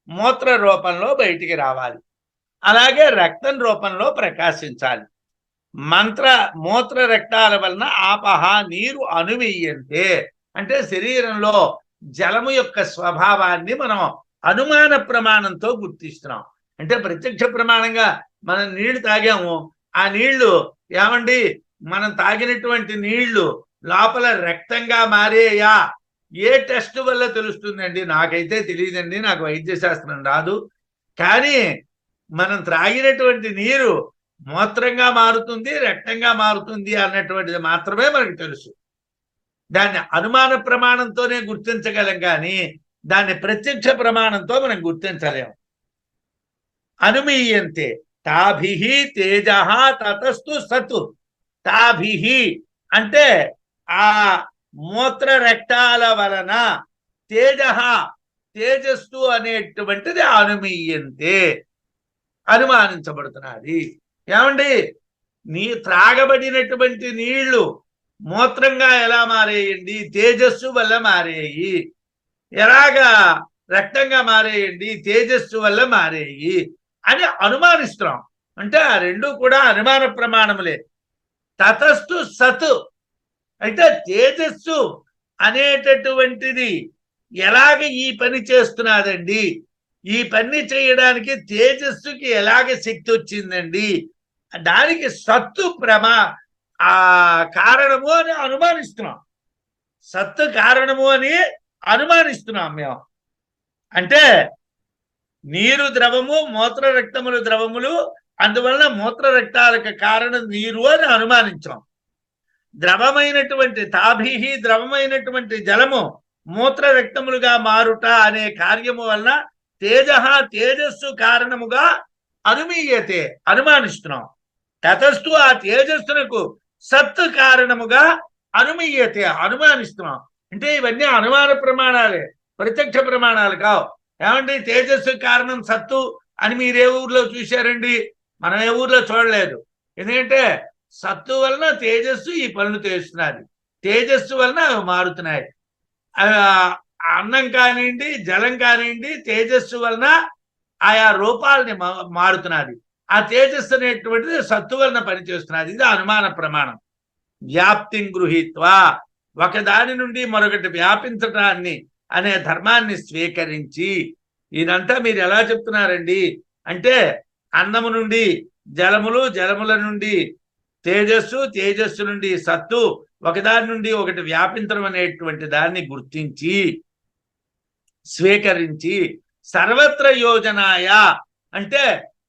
Speaker 1: మూత్ర రూపంలో బయటికి రావాలి, అలాగే రక్తం రూపంలో ప్రకాశించాలి. మూత్ర రక్తాల వలన ఆపహ నీరు అనుమీయంతే. అంటే శరీరంలో జలము యొక్క స్వభావాన్ని మనం అనుమాన ప్రమాణంతో గుర్తిస్తున్నాం. అంటే ప్రత్యక్ష ప్రమాణంగా మనం నీళ్లు తాగాము, ఆ నీళ్లు ఏమండి మనం తాగినటువంటి నీళ్లు లోపల రక్తంగా మారేయా? ఏ టెస్ట్ వల్ల తెలుస్తుందండి? నాకైతే తెలియదండి, నాకు వైద్య శాస్త్రం రాదు. కానీ మనం త్రాగినటువంటి నీరు మూత్రంగా మారుతుంది, రక్తంగా మారుతుంది అన్నటువంటిది మాత్రమే మనకు తెలుసు. దాన్ని అనుమాన ప్రమాణంతోనే గుర్తించగలం కానీ దాన్ని ప్రత్యక్ష ప్రమాణంతో మనం గుర్తించలేము. అనుమీయంతే తాభిహి తేజ తతస్తు సతు. తాభిహి అంటే ఆ మూత్ర రక్తాల వలన తేజ తేజస్సు అనేటువంటిది అనుమీయంతే అనుమానించబడుతున్నది. ఏమండి, త్రాగబడినటువంటి నీళ్లు మూత్రంగా ఎలా మారేయండి? తేజస్సు వల్ల మారేయి. ఎలాగా రక్తంగా మారేయండి? తేజస్సు వల్ల మారేయి అని అనుమానిస్తున్నాం. అంటే ఆ రెండు కూడా అనుమాన ప్రమాణములే. తతస్తు సత్ అంటే తేజస్సు అనేటటువంటిది ఎలాగ ఈ పని చేస్తున్నదండి, ఈ పని చేయడానికి తేజస్సుకి ఎలాగ శక్తి వచ్చిందండి, దానికి సత్తు కారణము అని అనుమానిస్తున్నాం. సత్తు కారణము అని అనుమానిస్తున్నాం మేము. అంటే నీరు ద్రవము, మూత్ర రక్తములు ద్రవములు, అందువలన మూత్ర రక్తాలకు కారణం నీరు అని అనుమానించాం. ద్రవమైనటువంటి తాభిహి ద్రవమైనటువంటి జలము మూత్ర రక్తములుగా మారుట అనే కార్యము వలన తేజస్సు కారణముగా అనుమీయతే అనుమానిస్తున్నాం. తతస్తు ఆ తేజస్సునకు సత్తు కారణముగా అనుమీయతే అనుమానిస్తున్నాం. అంటే ఇవన్నీ అనుమాన ప్రమాణాలే, ప్రత్యక్ష ప్రమాణాలు కావు. ఏమండి, తేజస్సు కారణం సత్తు అని మీరు ఏ ఊర్లో చూశారండి? మనం ఏ ఊర్లో చూడలేదు. ఎందుకంటే సత్తు వలన తేజస్సు ఈ పనులు చేస్తున్నది, తేజస్సు వలన అవి మారుతున్నాయి. అన్నం కానివ్వండి, జలం కానివ్వండి, తేజస్సు వలన ఆయా రూపాలని మారుతున్నది. ఆ తేజస్సు అనేటువంటిది సత్తు వలన పనిచేస్తున్నది. ఇది అనుమాన ప్రమాణం. వ్యాప్తిం గృహీత్వా ఒకదాని నుండి మరొకటి వ్యాపించటాన్ని అనే ధర్మాన్ని స్వీకరించి, ఇదంతా మీరు ఎలా చెప్తున్నారండి అంటే అన్నము నుండి జలములు, జలముల నుండి తేజస్సు, తేజస్సు నుండి సత్తు, ఒకదాని నుండి ఒకటి వ్యాపించడం అనేటువంటి దాన్ని గుర్తించి స్వీకరించి సర్వత్ర యోజనాయ అంటే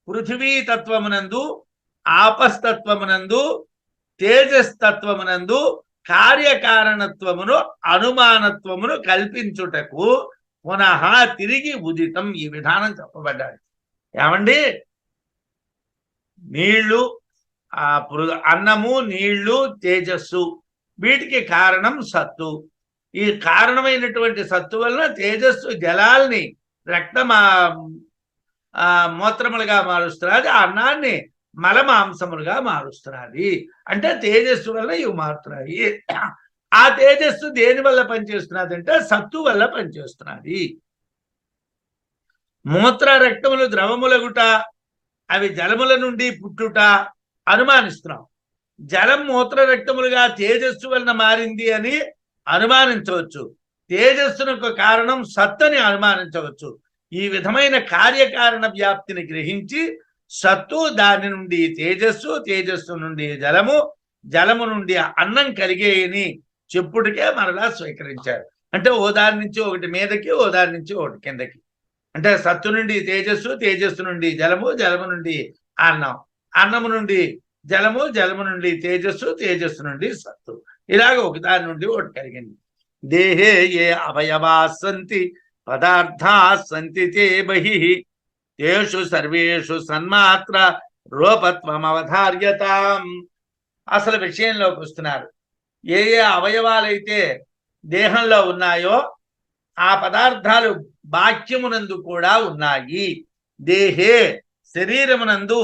Speaker 1: పృథివీ తత్వమునందు, ఆపస్తత్వమునందు, తేజస్తత్వమునందు కార్యకారణత్వమును అనుమానత్వమును కల్పించుటకు పునః తిరిగి ఉదితం ఈ విధానం చెప్పబడ్డాడు. ఏమండి, నీళ్లు, అన్నము, నీళ్లు, తేజస్సు, వీటికి కారణం సత్తు. ఈ కారణమైనటువంటి సత్తు వలన తేజస్సు జలాల్ని రక్త మూత్రములుగా మారుస్తున్నది, అన్నాన్ని మలమాంసములుగా మారుస్తున్నది. అంటే తేజస్సు వల్ల ఇవి మారుతున్నాయి. ఆ తేజస్సు దేని వల్ల పనిచేస్తున్నది అంటే సత్తు వల్ల పనిచేస్తున్నది. మూత్ర రక్తములు ద్రవములగుట, అవి జలముల నుండి పుట్టుట అనుమానిస్తున్నాం. జలం మూత్ర రక్తములుగా తేజస్సు వలన మారింది అని అనుమానించవచ్చు. తేజస్సునకు కారణం సత్తని అనుమానించవచ్చు. ఈ విధమైన కార్యకారణ వ్యాప్తిని గ్రహించి సత్తు, దాని నుండి తేజస్సు, తేజస్సు నుండి జలము, జలము నుండి అన్నం కలిగేయని చెప్పుటికే మరలా స్వీకరించారు. అంటే ఓ దాని నుంచి ఒకటి మీదకి, ఓ దాని నుంచి ఒకటి కిందకి. అంటే సత్తు నుండి తేజస్సు, తేజస్సు నుండి జలము, జలము నుండి అన్నం, అన్నము నుండి జలము, జలము నుండి తేజస్సు, తేజస్సు నుండి సత్తు, ఇలాగ ఒకదాని నుండి ఒకటి కలిగింది. దేహే ఏ అవయవా సంతి పదార్థా సంతి తే బహిః తేషు సర్వేషు సన్మాత్ర రూపత్వం అవధార్యతాం. అసలు విషయంలోకి వస్తున్నారు. ఏ ఏ అవయవాలైతే దేహంలో ఉన్నాయో ఆ పదార్థాలు బాహ్యమునందు కూడా ఉన్నాయి. దేహే శరీరమునందు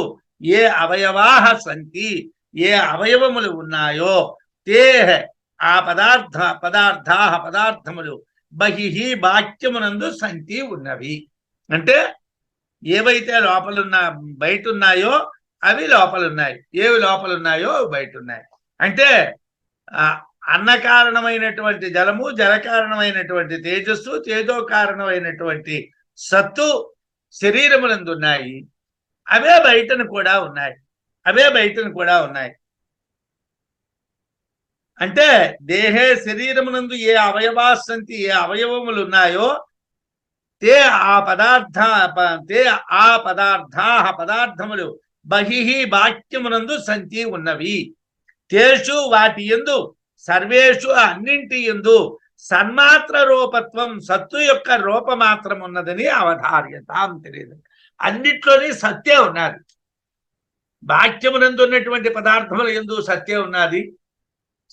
Speaker 1: ఏ అవయవాహ సంతి, ఏ అవయవములు ఉన్నాయో తే ఆ పదార్థములు బహిః బాహ్యమునందు సంతి ఉన్నవి. అంటే ఏవైతే బయట ఉన్నాయో అవి లోపలున్నాయి, ఏవి లోపలున్నాయో అవి బయట ఉన్నాయి. అంటే అన్న కారణమైనటువంటి జలము, జల కారణమైనటువంటి తేజస్సు, తేజో కారణమైనటువంటి సత్తు శరీరమునందు ఉన్నాయి. అవే బయటను కూడా ఉన్నాయి, అవే బయటను కూడా ఉన్నాయి. అంటే దేహే శరీరమునందు ఏ అవయవాసంతి, ఏ అవయవములు ఉన్నాయో తే ఆ పదార్థములు బహిః బాహ్యమునందు సంతి ఉన్నవి. తేషు వాటి యందు సర్వేషు అన్నింటి యందు సన్మాత్ర రూపత్వం సత్తు యొక్క రూపమాత్రం ఉన్నదని అవధార్యతాం తెలియదు. అన్నిట్లోని సత్యం ఉన్నది. వాక్యమునందు ఉన్నటువంటి పదార్థముల యందు సత్యం ఉన్నది,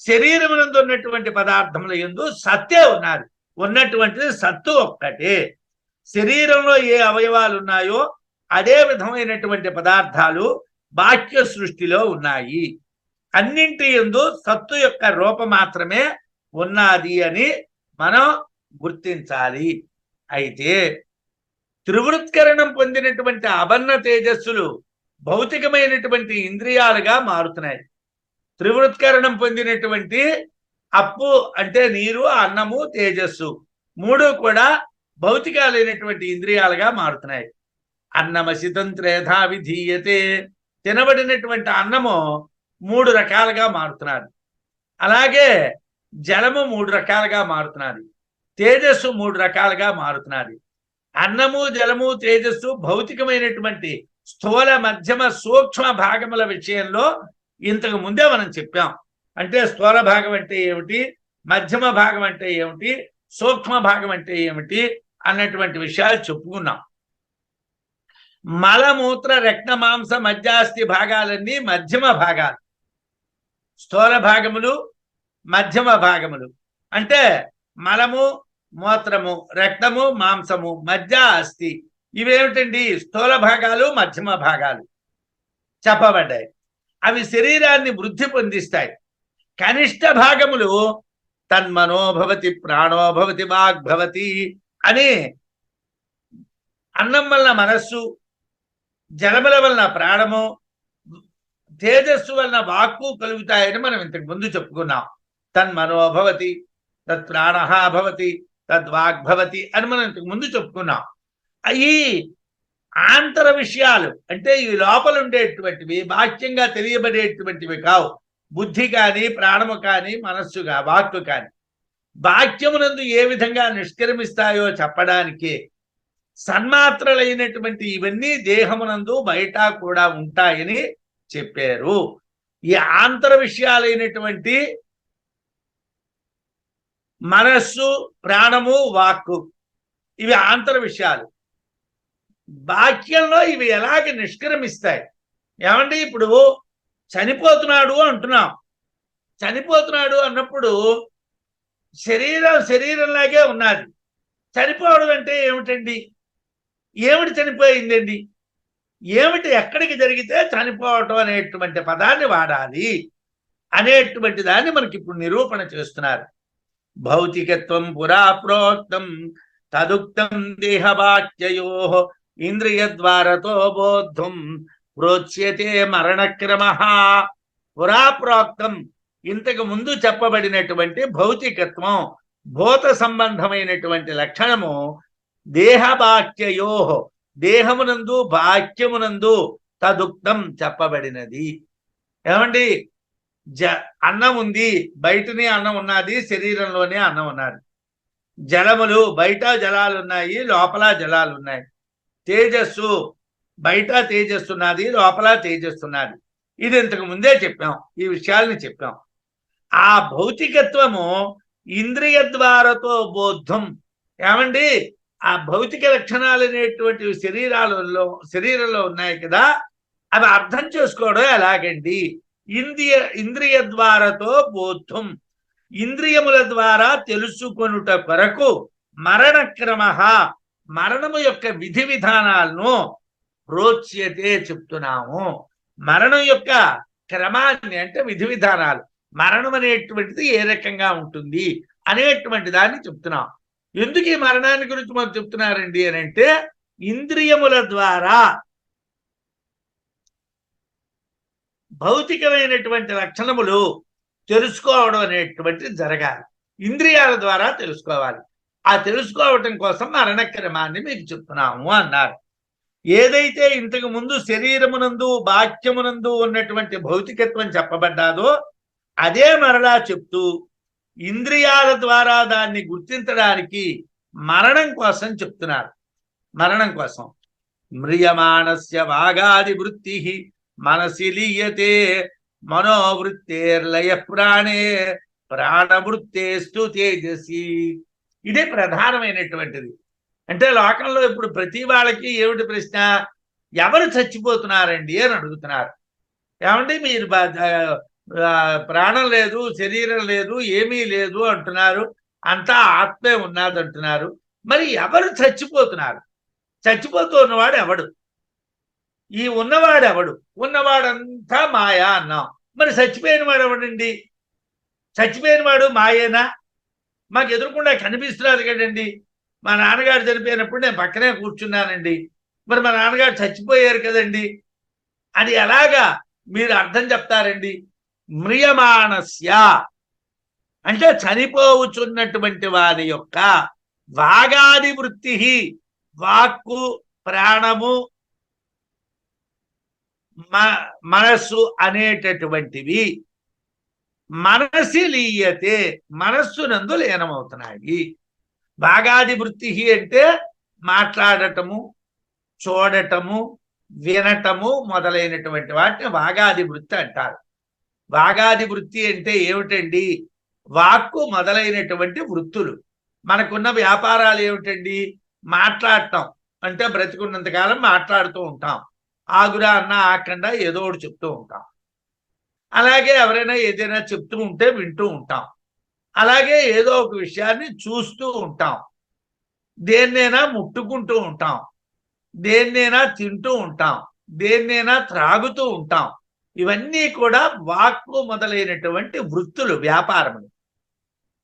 Speaker 1: శరీరమునందు ఉన్నటువంటి పదార్థముల యందు సత్యం ఉన్నది. ఉన్నటువంటిది సత్తు ఒక్కటే. శరీరంలో ఏ అవయవాలు ఉన్నాయో అదే విధమైనటువంటి పదార్థాలు బాహ్య సృష్టిలో ఉన్నాయి. అన్నింటి యందు సత్తు యొక్క రూపం మాత్రమే ఉన్నది అని మనం గుర్తించాలి. అయితే త్రివృత్కరణం పొందినటువంటి అబన్న తేజస్సులు భౌతికమైనటువంటి ఇంద్రియాలుగా మారుతున్నాయి. త్రివృత్కరణం పొందినటువంటి అప్పు అంటే నీరు, అన్నము, తేజస్సు మూడు కూడా భౌతికాలైనటువంటి ఇంద్రియాలుగా మారుతున్నాయి. అన్నమసితం త్రేధా విధీయతే, తినబడినటువంటి అన్నము మూడు రకాలుగా మారుతున్నారు. అలాగే జలము మూడు రకాలుగా మారుతున్నది, తేజస్సు మూడు రకాలుగా మారుతున్నది. అన్నము, జలము, తేజస్సు భౌతికమైనటువంటి స్థూల, మధ్యమ, సూక్ష్మ భాగముల విషయంలో ఇంతకు ముందే మనం చెప్పాం. అంటే స్థూల భాగం అంటే ఏమిటి, మధ్యమ భాగం అంటే ఏమిటి, సూక్ష్మ భాగం అంటే ఏమిటి అన్నటువంటి విషయాలు చెప్పుకున్నాం. మలమూత్ర రక్త మాంస మధ్యాస్థి భాగాలన్నీ మధ్యమ భాగాలు. స్థూల భాగములు, మధ్యమ భాగములు అంటే మలము, మూత్రము, రక్తము, మాంసము, మధ్య అస్థి. ఇవేమిటండి? స్థూల భాగాలు, మధ్యమ భాగాలు చెప్పబడ్డాయి. అవి శరీరాన్ని వృద్ధి పొందిస్తాయి. కనిష్ట భాగములు తన్మనోభవతి, ప్రాణోభవతి, వాగ్భవతి అని అన్నం వలన మనస్సు, జలముల వలన ప్రాణము, తేజస్సు వలన వాక్కు కలుగుతాయని మనం ఇంతకు ముందు చెప్పుకున్నాం. తన్మనోభవతి, తత్ప్రాణః భవతి, తద్వాగ్భవతి అని మనం ఇంతకు ముందు చెప్పుకున్నాం. ఈ ఆంతర విషయాలు అంటే ఈ లోపల ఉండేటువంటివి బాహ్యంగా తెలియబడేటువంటివి కావు. బుద్ధి కానీ, ప్రాణము కానీ, మనస్సుగా, వాక్కు కానీ బాహ్యమునందు ఏ విధంగా నిష్క్రమిస్తాయో చెప్పడానికి సన్మాత్రలైనటువంటి ఇవన్నీ దేహమునందు బయట కూడా ఉంటాయని చెప్పారు. ఈ ఆంతర విషయాలైనటువంటి మనస్సు, ప్రాణము, వాక్కు ఇవి ఆంతర విషయాలు. బాహ్యంలో ఇవి ఎలాగ నిష్క్రమిస్తాయి? ఏమంటే ఇప్పుడు చనిపోతున్నాడు అంటున్నాం. చనిపోతున్నాడు అన్నప్పుడు శరీరంలాగే ఉన్నది. చనిపోవడం అంటే ఏమిటండి? ఏమిటి చనిపోయిందండి? ఏమిటి ఎక్కడికి జరిగితే చనిపోవటం అనేటువంటి పదాన్ని వాడాలి అనేటువంటి దాన్ని మనకి ఇప్పుడు నిరూపణ చేస్తున్నారు. భౌతికత్వం పురా ప్రోక్తం తదుక్తం దేహవాక్యయో ఇంద్రియద్వారతో బోద్ధం ప్రోచ్యతే మరణక్రమ. పురా ప్రోక్తం ఇంతకు ముందు చెప్పబడినటువంటి భౌతికత్వం, భూత సంబంధమైనటువంటి లక్షణము దేహవాక్యయో దేహమునందు, వాక్యమునందు తదుక్తం చెప్పబడినది. ఏమండి? అన్నం ఉంది, బయటనే అన్నం ఉన్నది, శరీరంలోనే అన్నం ఉన్నది. జలములు బయట జలాలు ఉన్నాయి, లోపల జలాలు ఉన్నాయి. తేజస్సు బయట తేజస్సు ఉన్నది, లోపల తేజస్సు ఉన్నది. ఇది ఇంతకు ముందే చెప్పాం, ఈ విషయాల్ని చెప్పాం. ఆ భౌతికత్వము ఇంద్రియ ద్వారతో బోద్ధం. ఏమండి? ఆ భౌతిక లక్షణాలు అనేటువంటివి శరీరంలో ఉన్నాయి కదా, అవి అర్థం చేసుకోవడం ఎలాగండి? ఇంద్రియ ద్వారతో బోద్ధం, ఇంద్రియముల ద్వారా తెలుసుకొనుట కొరకు మరణక్రమ, మరణము యొక్క విధి విధానాలను ప్రోచ్యతే చెప్తున్నాము. మరణం యొక్క క్రమాన్ని అంటే విధి విధానాలు, మరణం అనేటువంటిది ఏ రకంగా ఉంటుంది అనేటువంటి దాన్ని చెప్తున్నాం. ఎందుకు ఈ మరణాన్ని గురించి మనం చెప్తున్నారండి అని అంటే, ఇంద్రియముల ద్వారా భౌతికమైనటువంటి లక్షణములు తెలుసుకోవడం అనేటువంటిది జరగాలి. ఇంద్రియాల ద్వారా తెలుసుకోవాలి. ఆ తెలుసుకోవటం కోసం మరణక్రమాన్ని మీకు చెప్తున్నాము అన్నారు. ఏదైతే ఇంతకు ముందు శరీరమునందు, వాక్యమునందు ఉన్నటువంటి భౌతికత్వం చెప్పబడ్డాదో అదే మరలా చెప్తూ ఇంద్రియాల ద్వారా దాన్ని గుర్తించడానికి మరణం కోసం చెప్తున్నారు. మరణం కోసం మ్రియమాణస్య వాగాది వృత్తి మనసి లీయతే మనోవృత్తేర్లయ ప్రాణే ప్రాణవృత్తేస్తు తేజసి. ఇదే ప్రధానమైనటువంటిది. అంటే లోకంలో ఇప్పుడు ప్రతి వాళ్ళకి ఏమిటి ప్రశ్న? ఎవరు చచ్చిపోతున్నారండి అని అడుగుతున్నారు. ఏమంటే మీరు ప్రాణం లేదు, శరీరం లేదు, ఏమీ లేదు అంటున్నారు, అంతా ఆత్మే ఉన్నది అంటున్నారు. మరి ఎవరు చచ్చిపోతున్నారు? చచ్చిపోతూ ఉన్నవాడు ఎవడు? ఈ ఉన్నవాడు ఎవడు? ఉన్నవాడంతా మాయా అన్నాం. మరి చచ్చిపోయిన వాడు ఎవడండి? చచ్చిపోయిన వాడు మాయేనా? మాకు ఎదురుకుండా కనిపిస్తున్నది కదండి. మా నాన్నగారు చనిపోయినప్పుడు నేను పక్కనే కూర్చున్నానండి. మరి మా నాన్నగారు చచ్చిపోయారు కదండి. అది ఎలాగా మీరు అర్థం చెప్తారండి? మ్రియమాణస్య అంటే చనిపోవచ్చున్నటువంటి వారి యొక్క వాగాది వృత్తి, వాక్కు, ప్రాణము, మనస్సు అనేటటువంటివి మనసి లీయతే మనస్సునందు లీనమవుతున్నాయి. వాగాది వృత్తి అంటే మాట్లాడటము, చూడటము, వినటము మొదలైనటువంటి వాటిని వాగాది వృత్తి అంటారు. వాగాది వృత్తి అంటే ఏమిటండి? వాక్కు మొదలైనటువంటి వృత్తులు. మనకున్న వ్యాపారాలు ఏమిటండి? మాట్లాడటం అంటే బ్రతికున్నంతకాలం మాట్లాడుతూ ఉంటాం. ఆగురా అన్న ఆకుండా ఏదో ఒకటి చెప్తూ ఉంటాం. అలాగే ఎవరైనా ఏదైనా చెప్తూ ఉంటే వింటూ ఉంటాం. అలాగే ఏదో ఒక విషయాన్ని చూస్తూ ఉంటాం. దేన్నైనా ముట్టుకుంటూ ఉంటాం, దేన్నైనా తింటూ ఉంటాం, దేన్నైనా త్రాగుతూ ఉంటాం. ఇవన్నీ కూడా వాక్కు మొదలైనటువంటి వృత్తులు, వ్యాపారములు.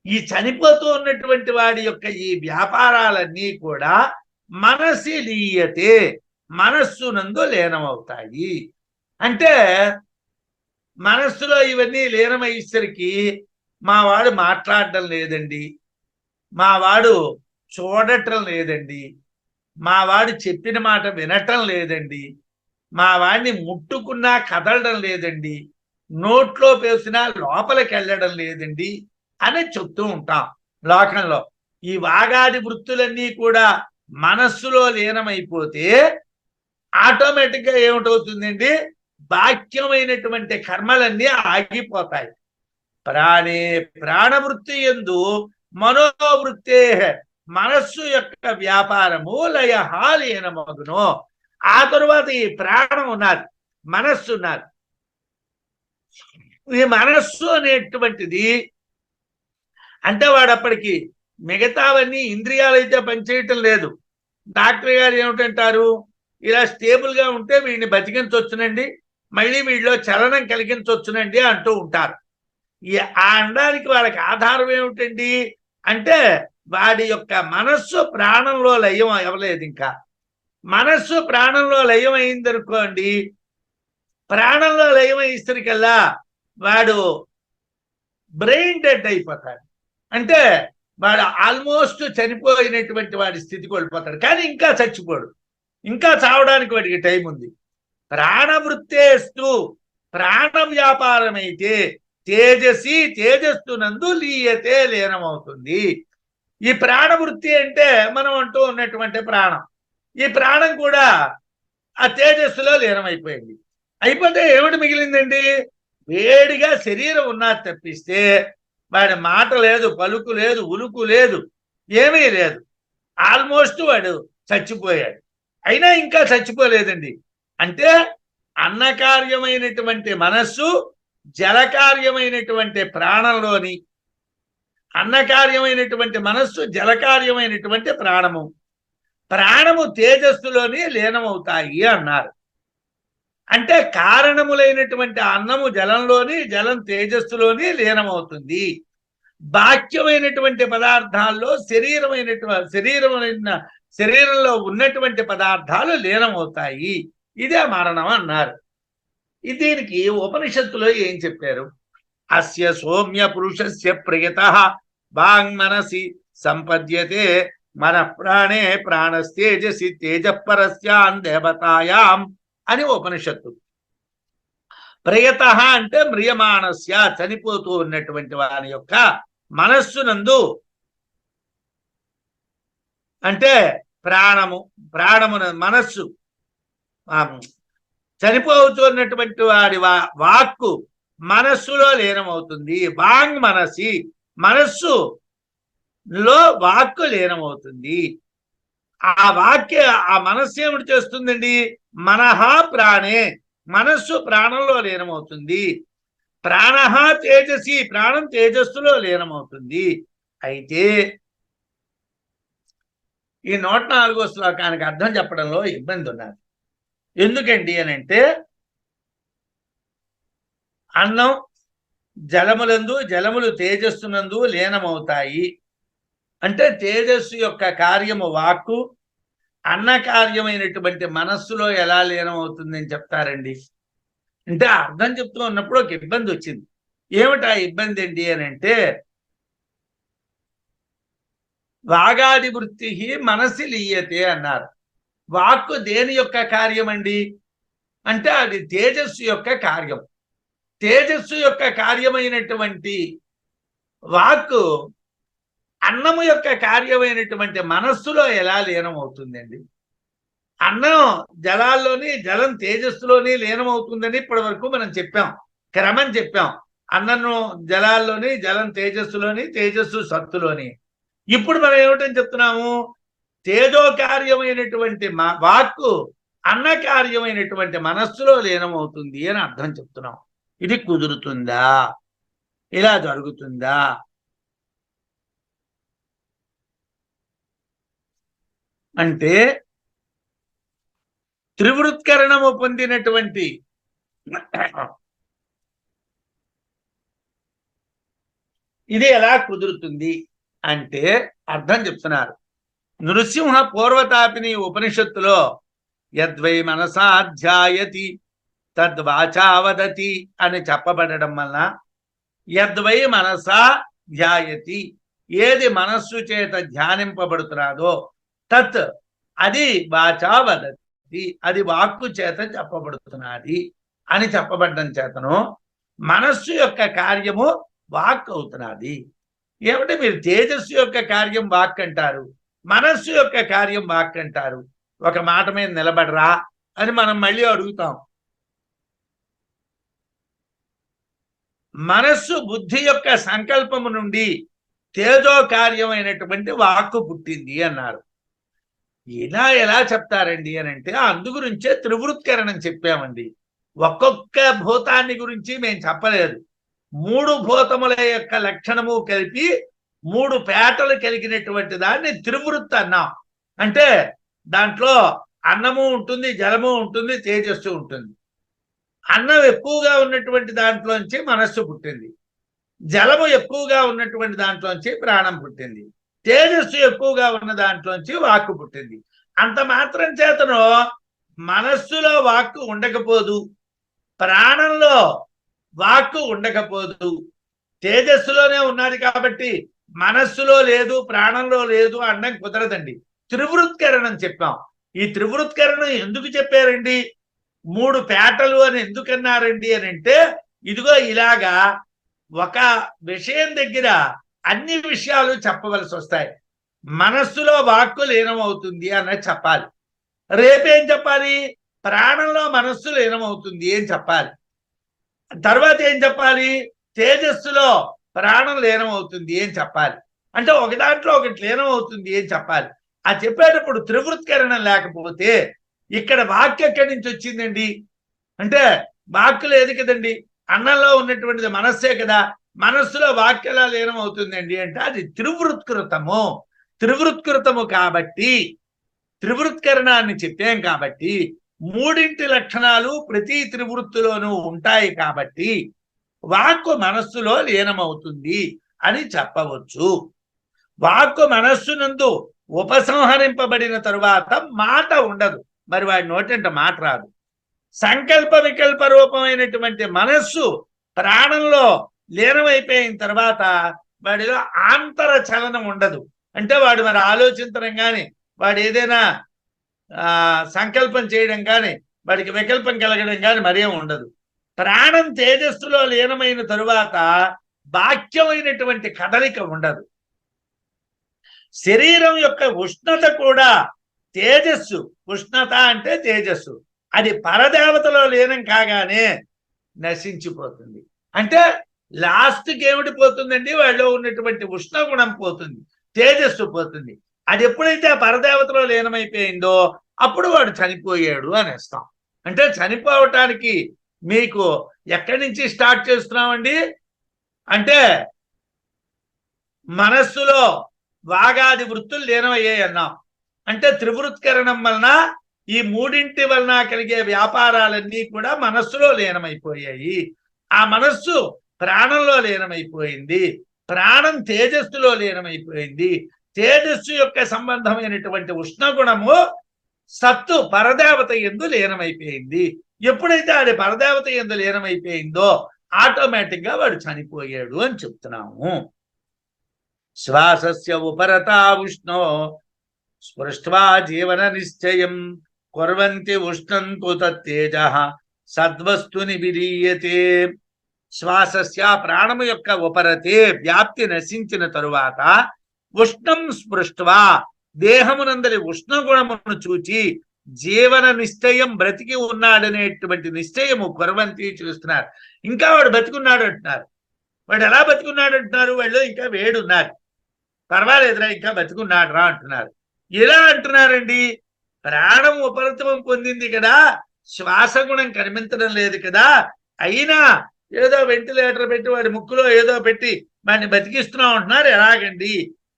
Speaker 1: ఈ చనిపోతూ ఉన్నటువంటి వాడి యొక్క ఈ వ్యాపారాలన్నీ కూడా మనసి లీయతే మనస్సునందు లీనమవుతాయి. అంటే మనస్సులో ఇవన్నీ లీనమయ్యేసరికి మా వాడు మాట్లాడటం లేదండి, మా వాడు చూడటం లేదండి, మా వాడు చెప్పిన మాట వినటం లేదండి, మా వాడిని ముట్టుకున్నా కదలడం లేదండి, నోట్లో పేసినా లోపలికి వెళ్ళడం లేదండి అని చెప్తూ ఉంటాం లోకంలో. ఈ వాగాది వృత్తులన్నీ కూడా మనస్సులో లీనమైపోతే ఆటోమేటిక్గా ఏమిటవుతుందండి? బాక్యమైనటువంటి కర్మలన్నీ ఆగిపోతాయి. ప్రాణే ప్రాణవృత్తి యందు మనోవృత్తే మనస్సు యొక్క వ్యాపారము లయహాలీనమగును. ఆ తరువాత ఈ ప్రాణం ఉన్నది, మనస్సు ఉన్నది. ఈ మనస్సు అనేటువంటిది అంటే వాడప్పటికి మిగతావన్నీ ఇంద్రియాలు అయితే పనిచేయటం లేదు. డాక్టర్ గారు ఏమిటంటారు? ఇలా స్టేబుల్గా ఉంటే వీడిని బతికించవచ్చునండి, మళ్ళీ వీడిలో చలనం కలిగించవచ్చునండి అంటూ ఉంటారు. ఆ అనడానికి వాళ్ళకి ఆధారం ఏమిటండి అంటే వాడి యొక్క మనస్సు ప్రాణంలో లయం అవ్వలేదు. ఇంకా మనస్సు ప్రాణంలో లయం అయిందనుకోండి, ప్రాణంలో లయం అయ్యేసరికల్లా వాడు బ్రెయిన్ డెడ్ అయిపోతాడు. అంటే వాడు ఆల్మోస్ట్ చనిపోయినటువంటి వాడి స్థితికి వెళ్ళిపోతాడు. కానీ ఇంకా చచ్చిపోడు, ఇంకా చావడానికి వాడికి టైం ఉంది. ప్రాణవృత్తేస్తు ప్రాణ వ్యాపారం అయితే తేజసి తేజస్సునందు లీయతే లీనమవుతుంది. ఈ ప్రాణవృత్తి అంటే మనం అంటూ ఉన్నటువంటి ప్రాణం, ఈ ప్రాణం కూడా ఆ తేజస్సులో లీనమైపోయింది. అయిపోతే ఏమిటి మిగిలిందండి? వేడిగా శరీరం ఉన్నది తప్పిస్తే వాడి మాట లేదు, పలుకు లేదు, ఉలుకు లేదు, ఏమీ లేదు. ఆల్మోస్ట్ వాడు చచ్చిపోయాడు. అయినా ఇంకా చచ్చిపోలేదండి. అంటే అన్నకార్యమైనటువంటి మనస్సు, జలకార్యమైనటువంటి ప్రాణంలోని, అన్నకార్యమైనటువంటి మనస్సు, జలకార్యమైనటువంటి ప్రాణము, ప్రాణము తేజస్సులోని లీనమవుతాయి అన్నారు. అంటే కారణములైనటువంటి అన్నము జలంలోని, జలం తేజస్సులోని లీనమవుతుంది. బాక్యమైనటువంటి పదార్థాల్లో శరీరంలో ఉన్నటువంటి పదార్థాలు లీనమవుతాయి. ఇదే మరణం అన్నారు. దీనికి ఉపనిషత్తులో ఏం చెప్పారు? అస్య సౌమ్య పురుషస్య ప్రియతః వాంగ్మనసి సంపద్యతే మన ప్రాణే ప్రాణస్తేజసి తేజపరస్యాం దేవతాయాం అని ఉపనిషత్తు. ప్రియతః అంటే మ్రియమాణస్య చనిపోతూ ఉన్నటువంటి వారి యొక్క మనస్సునందు, అంటే ప్రాణమున మనస్సు, చనిపోతున్నటువంటి వాడి వాక్కు, మనస్సులో లీనమవుతుంది. వాంగ్ మనసి, మనస్సులో వాక్కు లీనమవుతుంది. ఆ వాక్య ఆ మనస్సు ఏమిటి చేస్తుందండి? మనహా ప్రాణే, మనస్సు ప్రాణంలో లీనమవుతుంది. ప్రాణ తేజసి, ప్రాణం తేజస్సులో లీనమవుతుంది. అయితే ఈ 104వ శ్లోకానికి అర్థం చెప్పడంలో ఇబ్బంది ఉన్నది. ఎందుకండి అని అంటే, అన్నం జలములందు, జలములు తేజస్సునందు లీనమవుతాయి అంటే తేజస్సు యొక్క కార్యము వాక్కు, అన్న కార్యమైనటువంటి మనస్సులో ఎలా లీనమవుతుందని చెప్తారండి. అంటే అర్థం చెప్తూ ఉన్నప్పుడు ఒక ఇబ్బంది వచ్చింది. ఏమిటా ఇబ్బంది ఏంటి అని అంటే, వాగాది వృత్తి మనసి లీయతే అన్నారు. వాక్కు దేని యొక్క కార్యం అండి అంటే అది తేజస్సు యొక్క కార్యం. తేజస్సు యొక్క కార్యమైనటువంటి వాక్కు అన్నము యొక్క కార్యమైనటువంటి మనస్సులో ఎలా లీనమవుతుందండి? అన్నం జలాల్లోని, జలం తేజస్సులోని లీనమవుతుందని ఇప్పటి వరకు మనం చెప్పాం, క్రమం చెప్పాం. అన్నము జలాల్లోని, జలం తేజస్సులోని, తేజస్సు సత్తులోని. ఇప్పుడు మనం ఏమిటని చెప్తున్నాము? తేజో కార్యమైనటువంటి వాక్కు అన్న కార్యమైనటువంటి మనస్సులో లీనమవుతుంది అని అర్థం చెప్తున్నాం. ఇది కుదురుతుందా? ఇలా జరుగుతుందా? అంటే త్రివృత్కరణము పొందినటువంటి ఇది ఎలా కుదురుతుంది అంటే అర్థం చెప్తున్నారు. నృసింహ పూర్వతాపిని ఉపనిషత్తులో యద్వై మనసాధ్యాయతి తద్వాచా వదతి అని చెప్పబడడం వలన యద్వై మనసా ధ్యాయతి, ఏది మనస్సు చేత ధ్యానింపబడుతున్నదో తత్ అది వాచా వదతి, అది వాక్కు చేత చెప్పబడుతున్నది అని చెప్పబడ్డం చేతను మనస్సు యొక్క కార్యము వాక్ అవుతున్నది. ఏమంటే మీరు తేజస్సు యొక్క కార్యం వాక్ అంటారు, మనస్సు యొక్క కార్యం వాక్ అంటారు. ఒక మాట మీద నిలబడరా అని మనం మళ్ళీ అడుగుతాం. మనస్సు బుద్ధి యొక్క సంకల్పము నుండి తేజో కార్యమైనటువంటి వాక్కు పుట్టింది అన్నారు. ఇలా ఎలా చెప్తారండి అని అంటే అందు గురించే త్రివృత్కరణం చెప్పామండి. ఒక్కొక్క భూతాన్ని గురించి మేము చెప్పలేదు. 3 భూతముల యొక్క లక్షణము కలిపి 3 పేటలు కలిగినటువంటి దాన్ని త్రివృత్ అన్నాం. అంటే దాంట్లో అన్నము ఉంటుంది, జలము ఉంటుంది, తేజస్సు ఉంటుంది. అన్నం ఎక్కువగా ఉన్నటువంటి దాంట్లోంచి మనస్సు పుట్టింది, జలము ఎక్కువగా ఉన్నటువంటి దాంట్లోంచి ప్రాణం పుట్టింది, తేజస్సు ఎక్కువగా ఉన్న దాంట్లోంచి వాక్కు పుట్టింది. అంత మాత్రం చేతను మనస్సులో వాక్కు ఉండకపోదు, ప్రాణంలో వాక్కు ఉండకపోదు. తేజస్సులోనే ఉన్నది కాబట్టి మనస్సులో లేదు, ప్రాణంలో లేదు అనడం కుదరదండి. త్రివృత్కరణం చెప్పాం. ఈ త్రివృత్కరణం ఎందుకు చెప్పారండి? 3 పేటలు అని ఎందుకన్నారండి అని అంటే, ఇదిగో ఇలాగా ఒక విషయం దగ్గర అన్ని విషయాలు చెప్పవలసి వస్తాయి. మనస్సులో వాక్కు లీనమవుతుంది అన్నది చెప్పాలి. రేపేం చెప్పాలి? ప్రాణంలో మనస్సు లీనమవుతుంది అని చెప్పాలి. తర్వాత ఏం చెప్పాలి? తేజస్సులో ప్రాణం లీనమవుతుంది అని చెప్పాలి. అంటే ఒక దాంట్లో ఒకటి లీనమవుతుంది అని చెప్పాలి. ఆ చెప్పేటప్పుడు త్రివృత్కరణం లేకపోతే ఇక్కడ వాక్యం ఎక్కడి నుంచి వచ్చిందండి అంటే వాక్కు లేదు కదండి. అన్నంలో ఉన్నటువంటిది మనస్సే కదా, మనస్సులో వాక్యలా లీనమవుతుందండి అంటే అది త్రివృత్కృతము. త్రివృత్కృతము కాబట్టి త్రివృత్కరణాన్ని చెప్పాం కాబట్టి 3 లక్షణాలు ప్రతి త్రివృత్తులోనూ ఉంటాయి కాబట్టి వాక్కు మనస్సులో లీనమవుతుంది అని చెప్పవచ్చు. వాక్కు మనస్సునందు ఉపసంహరింపబడిన తరువాత మాట ఉండదు, మరి వాడి నోటంట మాట రాదు. సంకల్ప వికల్ప రూపమైనటువంటి మనస్సు ప్రాణంలో లీనమైపోయిన తర్వాత వాడిలో ఆంతర చలనం ఉండదు. అంటే వాడు మరి ఆలోచించడం కానీ, వాడు ఏదైనా సంకల్పం చేయడం కానీ, వాడికి వికల్పం కలగడం కానీ మరేం ఉండదు. ప్రాణం తేజస్సులో లీనమైన తరువాత బాహ్యమైనటువంటి కదలిక ఉండదు. శరీరం యొక్క ఉష్ణత కూడా తేజస్సు, ఉష్ణత అంటే తేజస్సు, అది పరదేవతలో లీనం కాగానే నశించిపోతుంది. అంటే లాస్ట్కి ఏమిటి పోతుందండి, వాళ్ళలో ఉన్నటువంటి ఉష్ణగుణం పోతుంది, తేజస్సు పోతుంది. అది ఎప్పుడైతే ఆ పరదేవతలో లీనమైపోయిందో అప్పుడు వాడు చనిపోయాడు అనేస్తాం. అంటే చనిపోవటానికి మీకు ఎక్కడి నుంచి స్టార్ట్ చేస్తున్నామండి అంటే మనస్సులో వాగాది వృత్తులు లీనమయ్యాయి అన్నాం. అంటే త్రివృత్కరణం వలన ఈ మూడింటి వలన కలిగే వ్యాపారాలన్నీ కూడా మనస్సులో లీనమైపోయాయి. ఆ మనస్సు ప్రాణంలో లీనమైపోయింది, ప్రాణం తేజస్సులో లీనమైపోయింది, తేజస్సు యొక్క సంబంధమైనటువంటి ఉష్ణగుణము సత్తు పరదేవత యందు లీనమైపోయింది. ఎప్పుడైతే అది పరదేవత యందు లీనమైపోయిందో ఆటోమేటిక్ గా వాడు చనిపోయాడు అని చెప్తున్నాము. శ్వాసస్య ఉపరతా ఉష్ణో స్పృష్ట్వా జీవన నిశ్చయం కుర్వంతి ఉష్ణం తు తత్తేజః సద్వస్తుని విలీయతే. శ్వాసస్య ప్రాణము యొక్క ఉపరతే వ్యాప్తి నశించిన తరువాత ఉష్ణం స్పృష్ట్వా దేహమునందరి ఉష్ణగుణమును చూచి జీవన నిశ్చయం బ్రతికి ఉన్నాడనేటువంటి నిశ్చయము కుర్వంతి చూస్తున్నారు. ఇంకా వాడు బతికున్నాడు అంటున్నారు. వాడు ఎలా బతికున్నాడు అంటున్నారు, వాళ్ళు ఇంకా వేడున్నారు, పర్వాలేదురా ఇంకా బతికున్నాడు రా అంటున్నారు. ఎలా అంటున్నారండి, ప్రాణం ఉపరత్వం పొందింది కదా, శ్వాసగుణం కనిపించడం లేదు కదా, అయినా ఏదో వెంటిలేటర్ పెట్టి వాడి ముక్కులో ఏదో పెట్టి వాడిని బతికిస్తున్నాం అంటున్నారు. ఎలాగండి,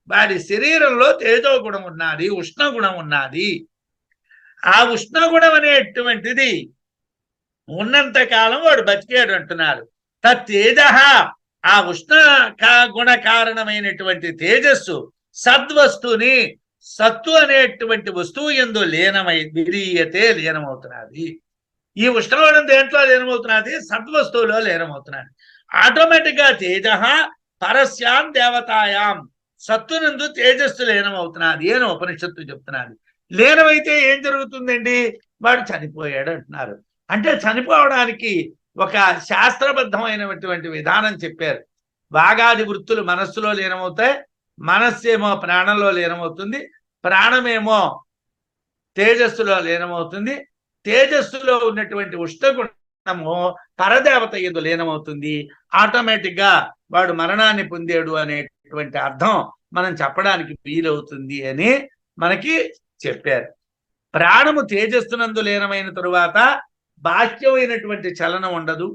Speaker 1: వాడి శరీరంలో తేజో గుణం ఉన్నది, ఉష్ణగుణం ఉన్నది. ఆ ఉష్ణగుణం అనేటువంటిది ఉన్నంత కాలం వాడు బతికాడు అంటున్నారు. తేజ ఆ ఉష్ణ గుణ కారణమైనటువంటి తేజస్సు సద్వస్తుని సత్తు అనేటువంటి వస్తువు యందు లీనమై విలీయతే లీనమవుతున్నది. ఈ ఉష్ణగుణం దేంట్లో లీనమవుతున్నది, సద్వస్తువులో లీనమవుతున్నది. ఆటోమేటిక్ గా తేజ పరస్యాం దేవతాయాం సత్తునందు తేజస్సు లీనమవుతున్నది అని ఉపనిషత్తు చెప్తున్నది. లీనమైతే ఏం జరుగుతుందండి, వాడు చనిపోయాడు అంటున్నారు. అంటే చనిపోవడానికి ఒక శాస్త్రబద్ధమైనటువంటి విధానం చెప్పారు. వాగాది వృత్తులు మనస్సులో లీనమవుతాయి, మనస్సేమో ప్రాణంలో లీనమవుతుంది, ప్రాణమేమో తేజస్సులో లీనమవుతుంది, తేజస్సులో ఉన్నటువంటి ఉష్ణగుణము పరదేవత యందు లీనమవుతుంది. ఆటోమేటిక్ గా వాడు మరణాన్ని పొందాడు అనేటువంటి అర్థం మనం చెప్పడానికి వీలవుతుంది అని మనకి చెప్పారు. ప్రాణము తేజస్సునందు లీనమైన తరువాత బాహ్యమైనటువంటి చలనం ఉండదు,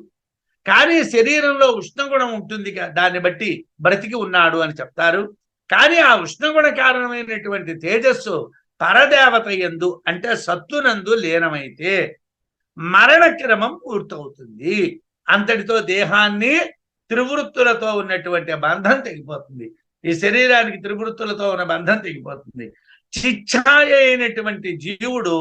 Speaker 1: కానీ శరీరంలో ఉష్ణగుణం ఉంటుంది, దాన్ని బట్టి బ్రతికి ఉన్నాడు అని చెప్తారు. కానీ ఆ ఉష్ణగుణ కారణమైనటువంటి తేజస్సు పరదేవత యందు అంటే సత్తునందు లీనమైతే మరణ క్రమం పూర్తవుతుంది. అంతటితో దేహాన్ని త్రివృత్తులతో ఉన్నటువంటి బంధం తెగిపోతుంది. ఈ శరీరానికి త్రివృత్తులతో ఉన్న బంధం తెగిపోతుంది. చిచ్ఛాయ అయినటువంటి జీవుడు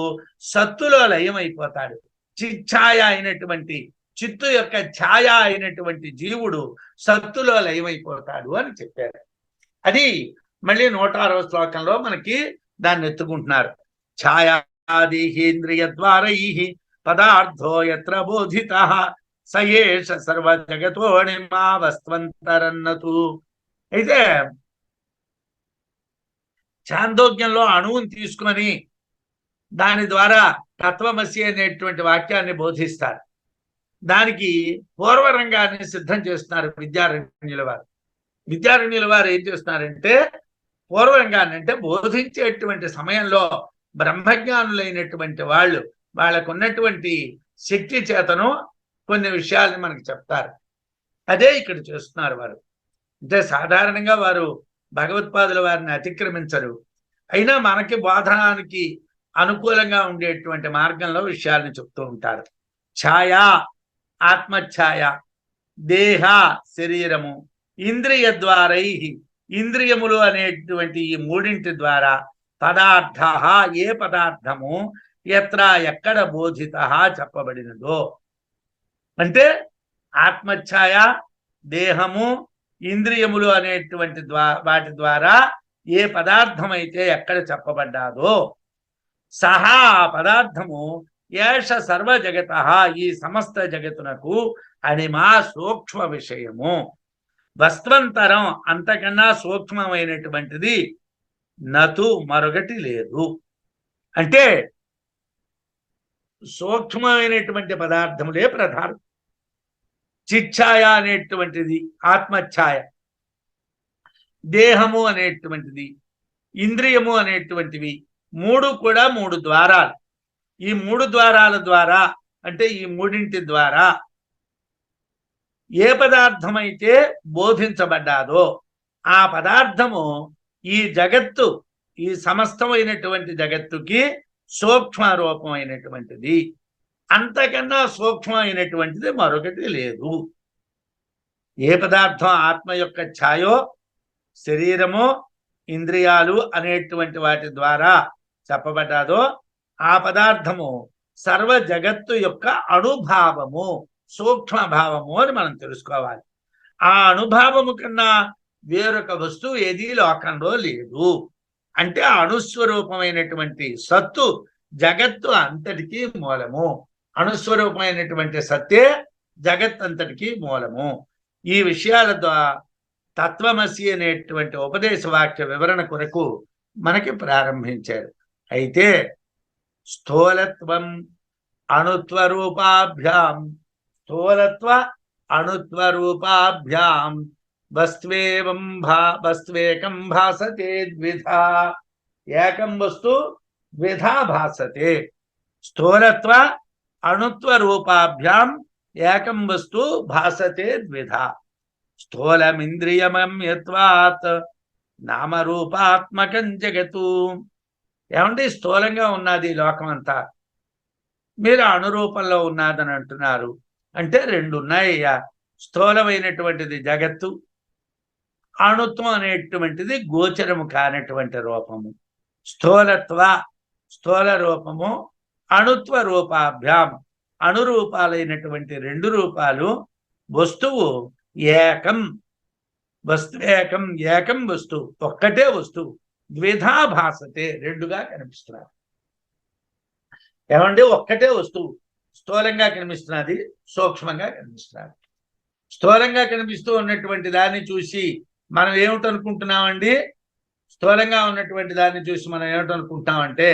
Speaker 1: సత్తులో లయమైపోతాడు. చిచ్ఛాయ అయినటువంటి చిత్తు యొక్క ఛాయ అయినటువంటి జీవుడు సత్తులో లయమైపోతాడు అని చెప్పారు. అది మళ్ళీ 106వ శ్లోకంలో మనకి దాన్ని ఎత్తుకుంటున్నారు. ఛాయాదేహేంద్రియ ద్వారై పదార్థో యత్ర బోధితః సయేష సర్వ జగతో నిమావస్త్వంతరన్నతు. అయితే చాందోగ్యంలో అణువుని తీసుకుని దాని ద్వారా తత్వమసి అనేటువంటి వాక్యాన్ని బోధిస్తారు. దానికి పూర్వరంగాన్ని సిద్ధం చేస్తున్నారు విద్యారణ్యుల వారు. విద్యారణ్యుల వారు ఏం చేస్తున్నారంటే పూర్వరంగాన్ని అంటే బోధించేటువంటి సమయంలో బ్రహ్మజ్ఞానులైనటువంటి వాళ్ళు వాళ్ళకు ఉన్నటువంటి శక్తి చేతను కొన్ని విషయాల్ని మనకు చెప్తారు. అదే ఇక్కడ చేస్తున్నారు వారు. అంటే సాధారణంగా వారు భగవత్పాదుల వారిని అతిక్రమించరు, అయినా మనకి బోధనానికి అనుకూలంగా ఉండేటువంటి మార్గంలో విషయాలను చెప్తూ ఉంటారు. ఛాయ ఆత్మఛాయ, దేహ శరీరము, ఇంద్రియ ద్వారై ఇంద్రియములు అనేటువంటి ఈ మూడింటి ద్వారా పదార్థ ఏ పదార్థము ఎత్ర ఎక్కడ బోధిత చెప్పబడినదో అంటే ఆత్మఛాయ, దేహము, ఇంద్రియములు అనేటువంటి వాటి ద్వారా ఏ పదార్థం అయితే ఎక్కడ చెప్పబడ్డాదో సహా ఆ పదార్థము ఏష సర్వ జగత ఈ సమస్త జగతునకు అనిమా సూక్ష్మ విషయము. వస్త్వంతరం అంతకన్నా సూక్ష్మమైనటువంటిది నతు మరొకటి లేదు. అంటే సూక్ష్మమైనటువంటి పదార్థములే ప్రధానం, చిచ్ఛాయ అనేటువంటిది ఆత్మఛాయ, దేహము అనేటువంటిది, ఇంద్రియము అనేటువంటివి మూడు కూడా మూడు ద్వారాలు. ఈ మూడు ద్వారాల ద్వారా అంటే ఈ మూడింటి ద్వారా ఏ పదార్థమైతే బోధించబడ్డాదో ఆ పదార్థము ఈ జగత్తు, ఈ సమస్తమైనటువంటి జగత్తుకి సూక్ష్మ రూపమైనటువంటిది. అంతకన్నా సూక్ష్మమైనటువంటిది మరొకటి లేదు. ఏ పదార్థం ఆత్మ యొక్క ఛాయో, శరీరము, ఇంద్రియాలు అనేటువంటి వాటి ద్వారా చెప్పబడ్డాదో ఆ పదార్థము సర్వ జగత్తు యొక్క అణుభావము, సూక్ష్మభావము అని మనం తెలుసుకోవాలి. ఆ అణుభావము కన్నా వేరొక వస్తువు ఏదీ లోకంలో లేదు. అంటే అణుస్వరూపమైనటువంటి సత్తు జగత్తు అంతటికీ మూలము. అణుస్వరూపమైనటువంటి సత్తే జగత్ అంతటికీ మూలము. ఈ విషయాల ద్వారా తత్వమసి అనేటువంటి ఉపదేశ వాక్య వివరణ కొరకు మనకి ప్రారంభించారు. అయితే స్థూలత్వం అణుత్వరూపాభ్యాం, స్థూలత్వ అణుత్వరూపాభ్యాం వస్త్వేకం భాసతే ద్విధా. ఏకం వస్తు ద్విధా భాసతే. స్థూలత్వ అణుత్వ రూపాభ్యాం ఏకం వస్తు భాసతే ద్విధా. స్థూలమింద్రియమమ్యత్వాత్ నామరూపాత్మకం జగతు. ఏమంటే స్థూలంగా ఉన్నది లోకం అంతా, మీరు అణురూపంలో ఉన్నదని అంటున్నారు. అంటే రెండు ఉన్నాయ్యా. స్థూలమైనటువంటిది జగత్తు, అణుత్వం అనేటువంటిది గోచరము కానటువంటి రూపము. స్థూల రూపము, అణుత్వ రూపాభ్యాం అణురూపాలైనటువంటి రెండు రూపాలు. వస్తువు ఏకం, వస్తువేకం, ఏకం వస్తువు, ఒక్కటే వస్తువు. ద్విధా భాసతే, రెండుగా కనిపిస్తున్నారు. ఏమంటే ఒక్కటే వస్తువు స్థూలంగా కనిపిస్తున్నది, సూక్ష్మంగా కనిపిస్తున్నది. స్థూలంగా కనిపిస్తూ ఉన్నటువంటి దాన్ని చూసి మనం ఏమిటనుకుంటున్నామండి? స్థూలంగా ఉన్నటువంటి దాన్ని చూసి మనం ఏమిటనుకుంటున్నామంటే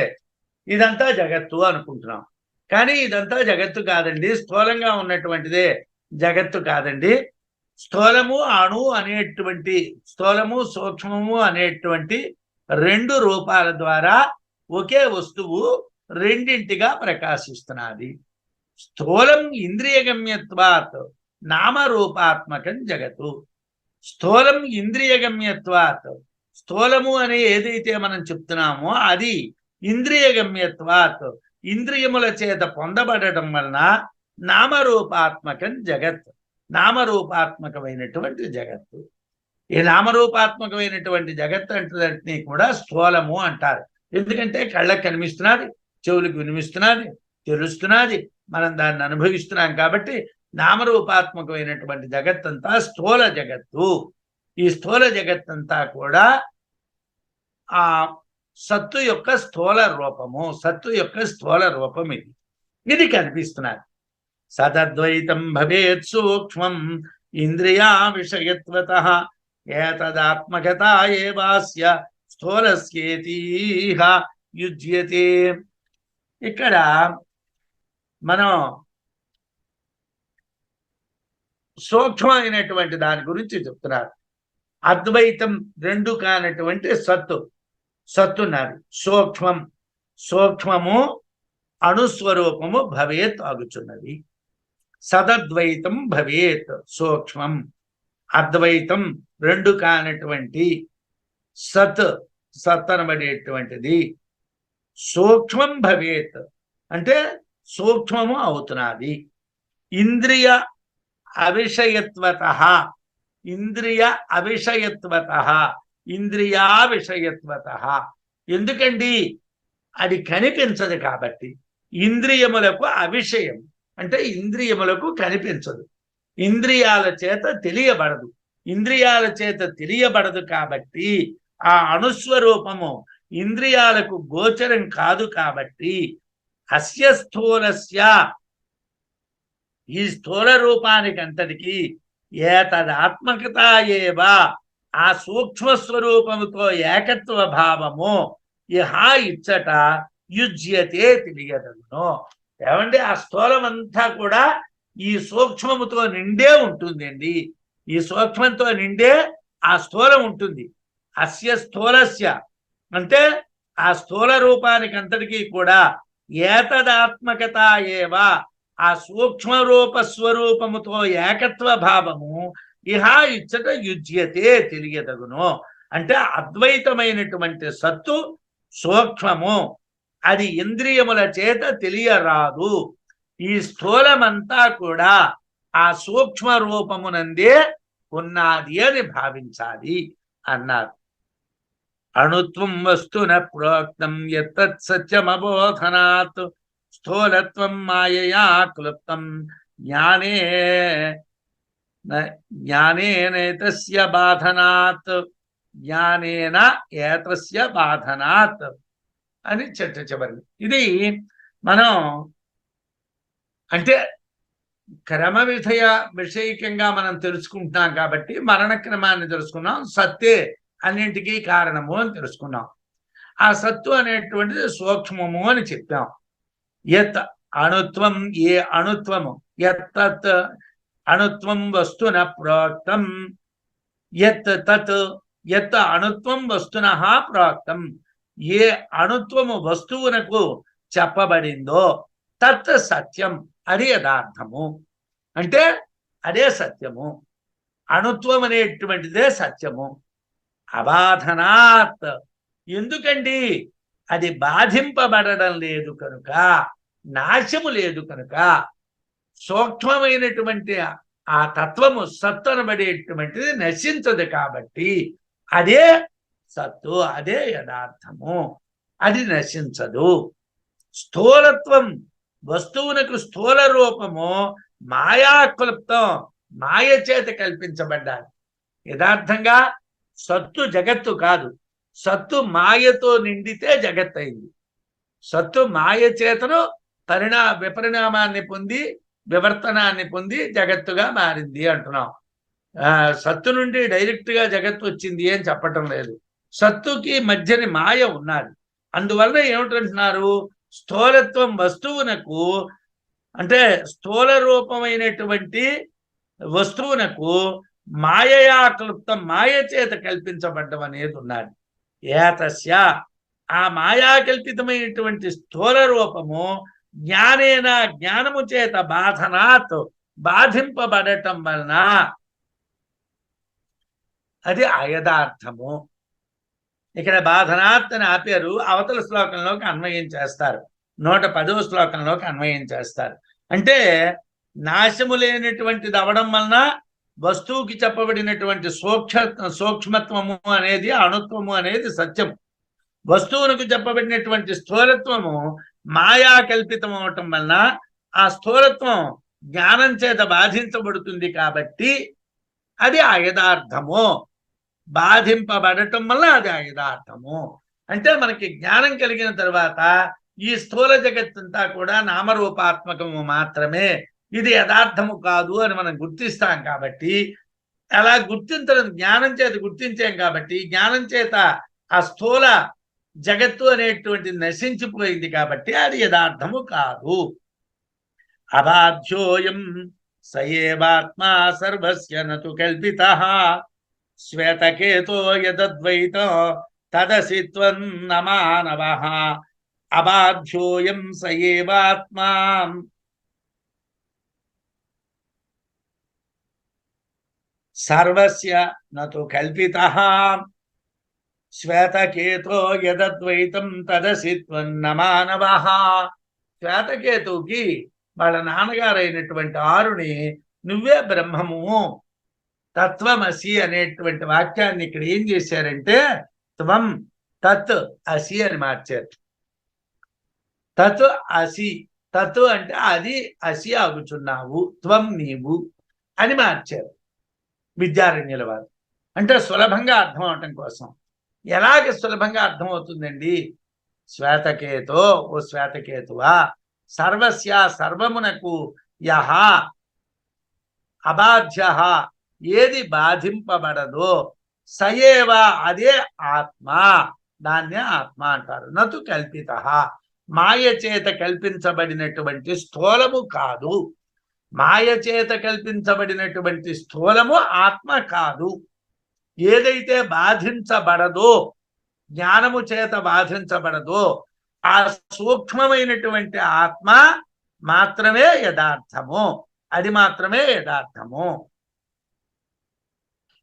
Speaker 1: ఇదంతా జగత్తు అనుకుంటున్నాం. కానీ ఇదంతా జగత్తు కాదండి, స్థూలంగా ఉన్నటువంటిదే జగత్తు కాదండి. స్థూలము అణు అనేటువంటి, స్థూలము సూక్ష్మము అనేటువంటి రెండు రూపాల ద్వారా ఒకే వస్తువు రెండింటిగా ప్రకాశిస్తున్నది. స్థూలం ఇంద్రియగమ్యత్వాత్ నామరూపాత్మకం జగత్తు. స్థూలం ఇంద్రియగమ్యత్వాత్, స్థూలము అనే ఏదైతే మనం చెప్తున్నామో అది ఇంద్రియగమ్యత్వాత్, ఇంద్రియముల చేత పొందబడటం వలన నామరూపాత్మకం జగత్, నామరూపాత్మకమైనటువంటి జగత్తు. ఈ నామరూపాత్మకమైనటువంటి జగత్తు అంటే కూడా స్థూలము అంటారు. ఎందుకంటే కళ్ళకు కనిపిస్తున్నది, చెవులకు వినిపిస్తున్నది, తెలుస్తున్నది, మనం దాన్ని అనుభవిస్తున్నాం. కాబట్టి నామరూపాత్మకమైనటువంటి జగత్తంతా స్థూల జగత్తు. ఈ స్థూల జగత్తంతా కూడా ఆ సత్తు యొక్క స్థూల రూపము, సత్తు యొక్క స్థూల రూపం ఇది. ఇది కనిపిస్తున్నది. సతద్వైతం భవేత్ సూక్ష్మం ఇంద్రియా విషయత్వతః ఏతదాత్మకత ఏవాస్య స్థూలస్యేతీహ యుజ్యతే. ఇక్కడ మనం సూక్ష్మమైనటువంటి దాని గురించి చెప్తున్నారు. అద్వైతం రెండు కానటువంటి సత్తున్నది. సూక్ష్మము అణుస్వరూపము భవేత్ అగుచున్నది. సదద్వైతం భవేత్ సూక్ష్మం, అద్వైతం రెండు కానటువంటి సత్ అనబడేటువంటిది సూక్ష్మం భవేత్ అంటే సూక్ష్మము అవుతున్నది. ఇంద్రియ అవిషయత్వతః, ఇంద్రియా విషయత్వతః. ఎందుకండి? అది కనిపించదు కాబట్టి. ఇంద్రియములకు అవిషయం అంటే ఇంద్రియములకు కనిపించదు, ఇంద్రియాల చేత తెలియబడదు. ఇంద్రియాల చేత తెలియబడదు కాబట్టి ఆ అణుస్వరూపము ఇంద్రియాలకు గోచరం కాదు. కాబట్టి అస్య స్థూలస్య, ఈ స్థూల రూపానికి అంతటికి ఏతదాత్మకత ఏవ, ఆ సూక్ష్మ స్వరూపముతో ఏకత్వ భావము ఇహా ఇచ్చట యుజ్యతే తెలియదను. ఏమంటే ఆ స్థూలం అంతా కూడా ఈ సూక్ష్మముతో నిండే ఉంటుందండి. ఈ సూక్ష్మంతో నిండే ఆ స్థూలం ఉంటుంది. అస్య స్థూలస్య అంటే ఆ స్థూల రూపానికి అంతటికీ కూడా ఏతదాత్మకత ఏవ ఆ సూక్ష్మ రూప స్వరూపముతో ఏకత్వ భావము ఇహ ఇచ్చట యుజ్యతే తెలియదగును. అంటే అద్వైతమైనటువంటి సత్తు సూక్ష్మము, అది ఇంద్రియముల చేత తెలియరాదు. ఈ స్థూలమంతా కూడా ఆ సూక్ష్మ రూపమునందే ఉన్నది అని భావించాలి అన్నారు. అణుత్వం వస్తున ప్రోక్తం యత్తత్ సత్యమబోధనాత్ స్థూలత్వం మాయయా క్లుప్తం జ్ఞానేనేతస్య బాధనాత్ జ్ఞానేన ఏతస్య బాధనాత్ అని చివరి. ఇది మనం అంటే క్రమ విషయికంగా మనం తెలుసుకుంటున్నాం కాబట్టి మరణ క్రమాన్ని తెలుసుకున్నాం. సత్తే అన్నింటికీ కారణము అని తెలుసుకున్నాం. ఆ సత్తు అనేటువంటిది సూక్ష్మము అని చెప్పాం. యత్ అణుత్వం, ఏ అణుత్వము, యత్ అణుత్వం వస్తున ప్రోక్తం, యత్ తత్ యత్ అణుత్వం వస్తున ప్రోక్తం, ఏ అణుత్వము వస్తువునకు చెప్పబడిందో తత్ సత్యం, అది యథార్థము. అంటే అదే సత్యము, అణుత్వం అనేటువంటిదే సత్యము. అబాధనాత్, ఎందుకండి అది బాధింపబడడం లేదు కనుక, నాశము లేదు కనుక, సూక్ష్మమైనటువంటి ఆ తత్వము సత్తు అనబడేటువంటిది నశించదు కాబట్టి అదే సత్తు, అదే యథార్థము, అది నశించదు. స్థూలత్వం, వస్తువునకు స్థూల రూపము మాయాక్లుప్తం, మాయ చేత కల్పించబడ్డాది. యథార్థంగా సత్తు జగత్తు కాదు, సత్తు మాయతో నిండితే జగత్ అయింది. సత్తు మాయ చేతను విపరిణామాన్ని పొంది వివర్తనాన్ని పొంది జగత్తుగా మారింది అంటున్నాం. సత్తు నుండి డైరెక్ట్గా జగత్తు వచ్చింది అని చెప్పటం లేదు. సత్తుకి మధ్యని మాయ ఉన్నది. అందువలన ఏమిటంటున్నారు, స్థూలత్వం వస్తువునకు అంటే స్థూల రూపమైనటువంటి వస్తువునకు మాయయా క్లుప్తం, మాయ చేత కల్పించబడ్డం అనేది ఉన్నది. ఏతస్య, ఆ మాయాకల్పితమైనటువంటి స్థూల రూపము జ్ఞానేన, జ్ఞానము చేత బాధనాత్, బాధింపబడటం వలన అది అయథార్థము. ఇక్కడ బాధనాత్ అని ఆపారు, అవతల శ్లోకంలోకి అన్వయం చేస్తారు, 110వ శ్లోకంలోకి అన్వయం చేస్తారు. అంటే నాశము లేనటువంటిది అవడం వలన వస్తువుకి చెప్పబడినటువంటి సూక్ష్మత్వము అనేది, అణుత్వము అనేది సత్యం. వస్తువునకు చెప్పబడినటువంటి స్థూలత్వము మాయా కల్పితం అవటం వలన ఆ స్థూలత్వం జ్ఞానం చేత బాధించబడుతుంది కాబట్టి అది అయథార్థము. బాధింపబడటం వల్ల అది అయథార్థము. అంటే మనకి జ్ఞానం కలిగిన తర్వాత ఈ స్థూల జగత్తంతా కూడా నామరూపాత్మకము మాత్రమే, ఇది యథార్థము కాదు అని మనం గుర్తిస్తాం. కాబట్టి అలా గుర్తించడం జ్ఞానం చేత గుర్తించాం కాబట్టి జ్ఞానం చేత ఆ స్థూల జగత్తు అనేటువంటి నశించిపోయింది కాబట్టి అది యథార్థము కాదు. అబాధ్యోయం సయేవాత్మా సర్వస్య నతు కల్పితః శ్వేతకేతో యదద్వైతో తదసిత్వం నమానవః అబాధ్యోయం సయేవాత్మా సర్వస్య నతు కల్పితః శ్వేతకేతో యదద్వైతం తదసిత్వం నమానవః. శ్వేతకేతుకి వాళ్ళ నాన్నగారైనటువంటి ఆరుని నువ్వే బ్రహ్మము తత్వమసి అనేటువంటి వాక్యాన్ని ఇక్కడ ఏం చేశారంటే త్వం తత్ అసి అని మార్చారు. తత్ అసి, తత్ అంటే అది, అసి ఆగుచున్నావు, త్వం నీవు అని మార్చారు విద్యారణ్యుల వారు. అంటే సులభంగా అర్థం అవటం కోసం. ఎలాగ సులభంగా అర్థమవుతుందండి? శ్వేతకేతో, ఓ శ్వేతకేతువా, సర్వస్య సర్వమునకు యహ అబాధ్య ఏది బాధింపబడదో సయేవ అదే ఆత్మ, దాన్నే ఆత్మ అంటారు. నతు కల్పిత మాయ చేత కల్పించబడినటువంటి స్థూలము కాదు. మాయ చేత కల్పించబడినటువంటి స్థూలము ఆత్మ కాదు. ఏదైతే బాధించబడదో, జ్ఞానము చేత బాధించబడదో ఆ సూక్ష్మమైనటువంటి ఆత్మ మాత్రమే యథార్థము. అది మాత్రమే యథార్థము.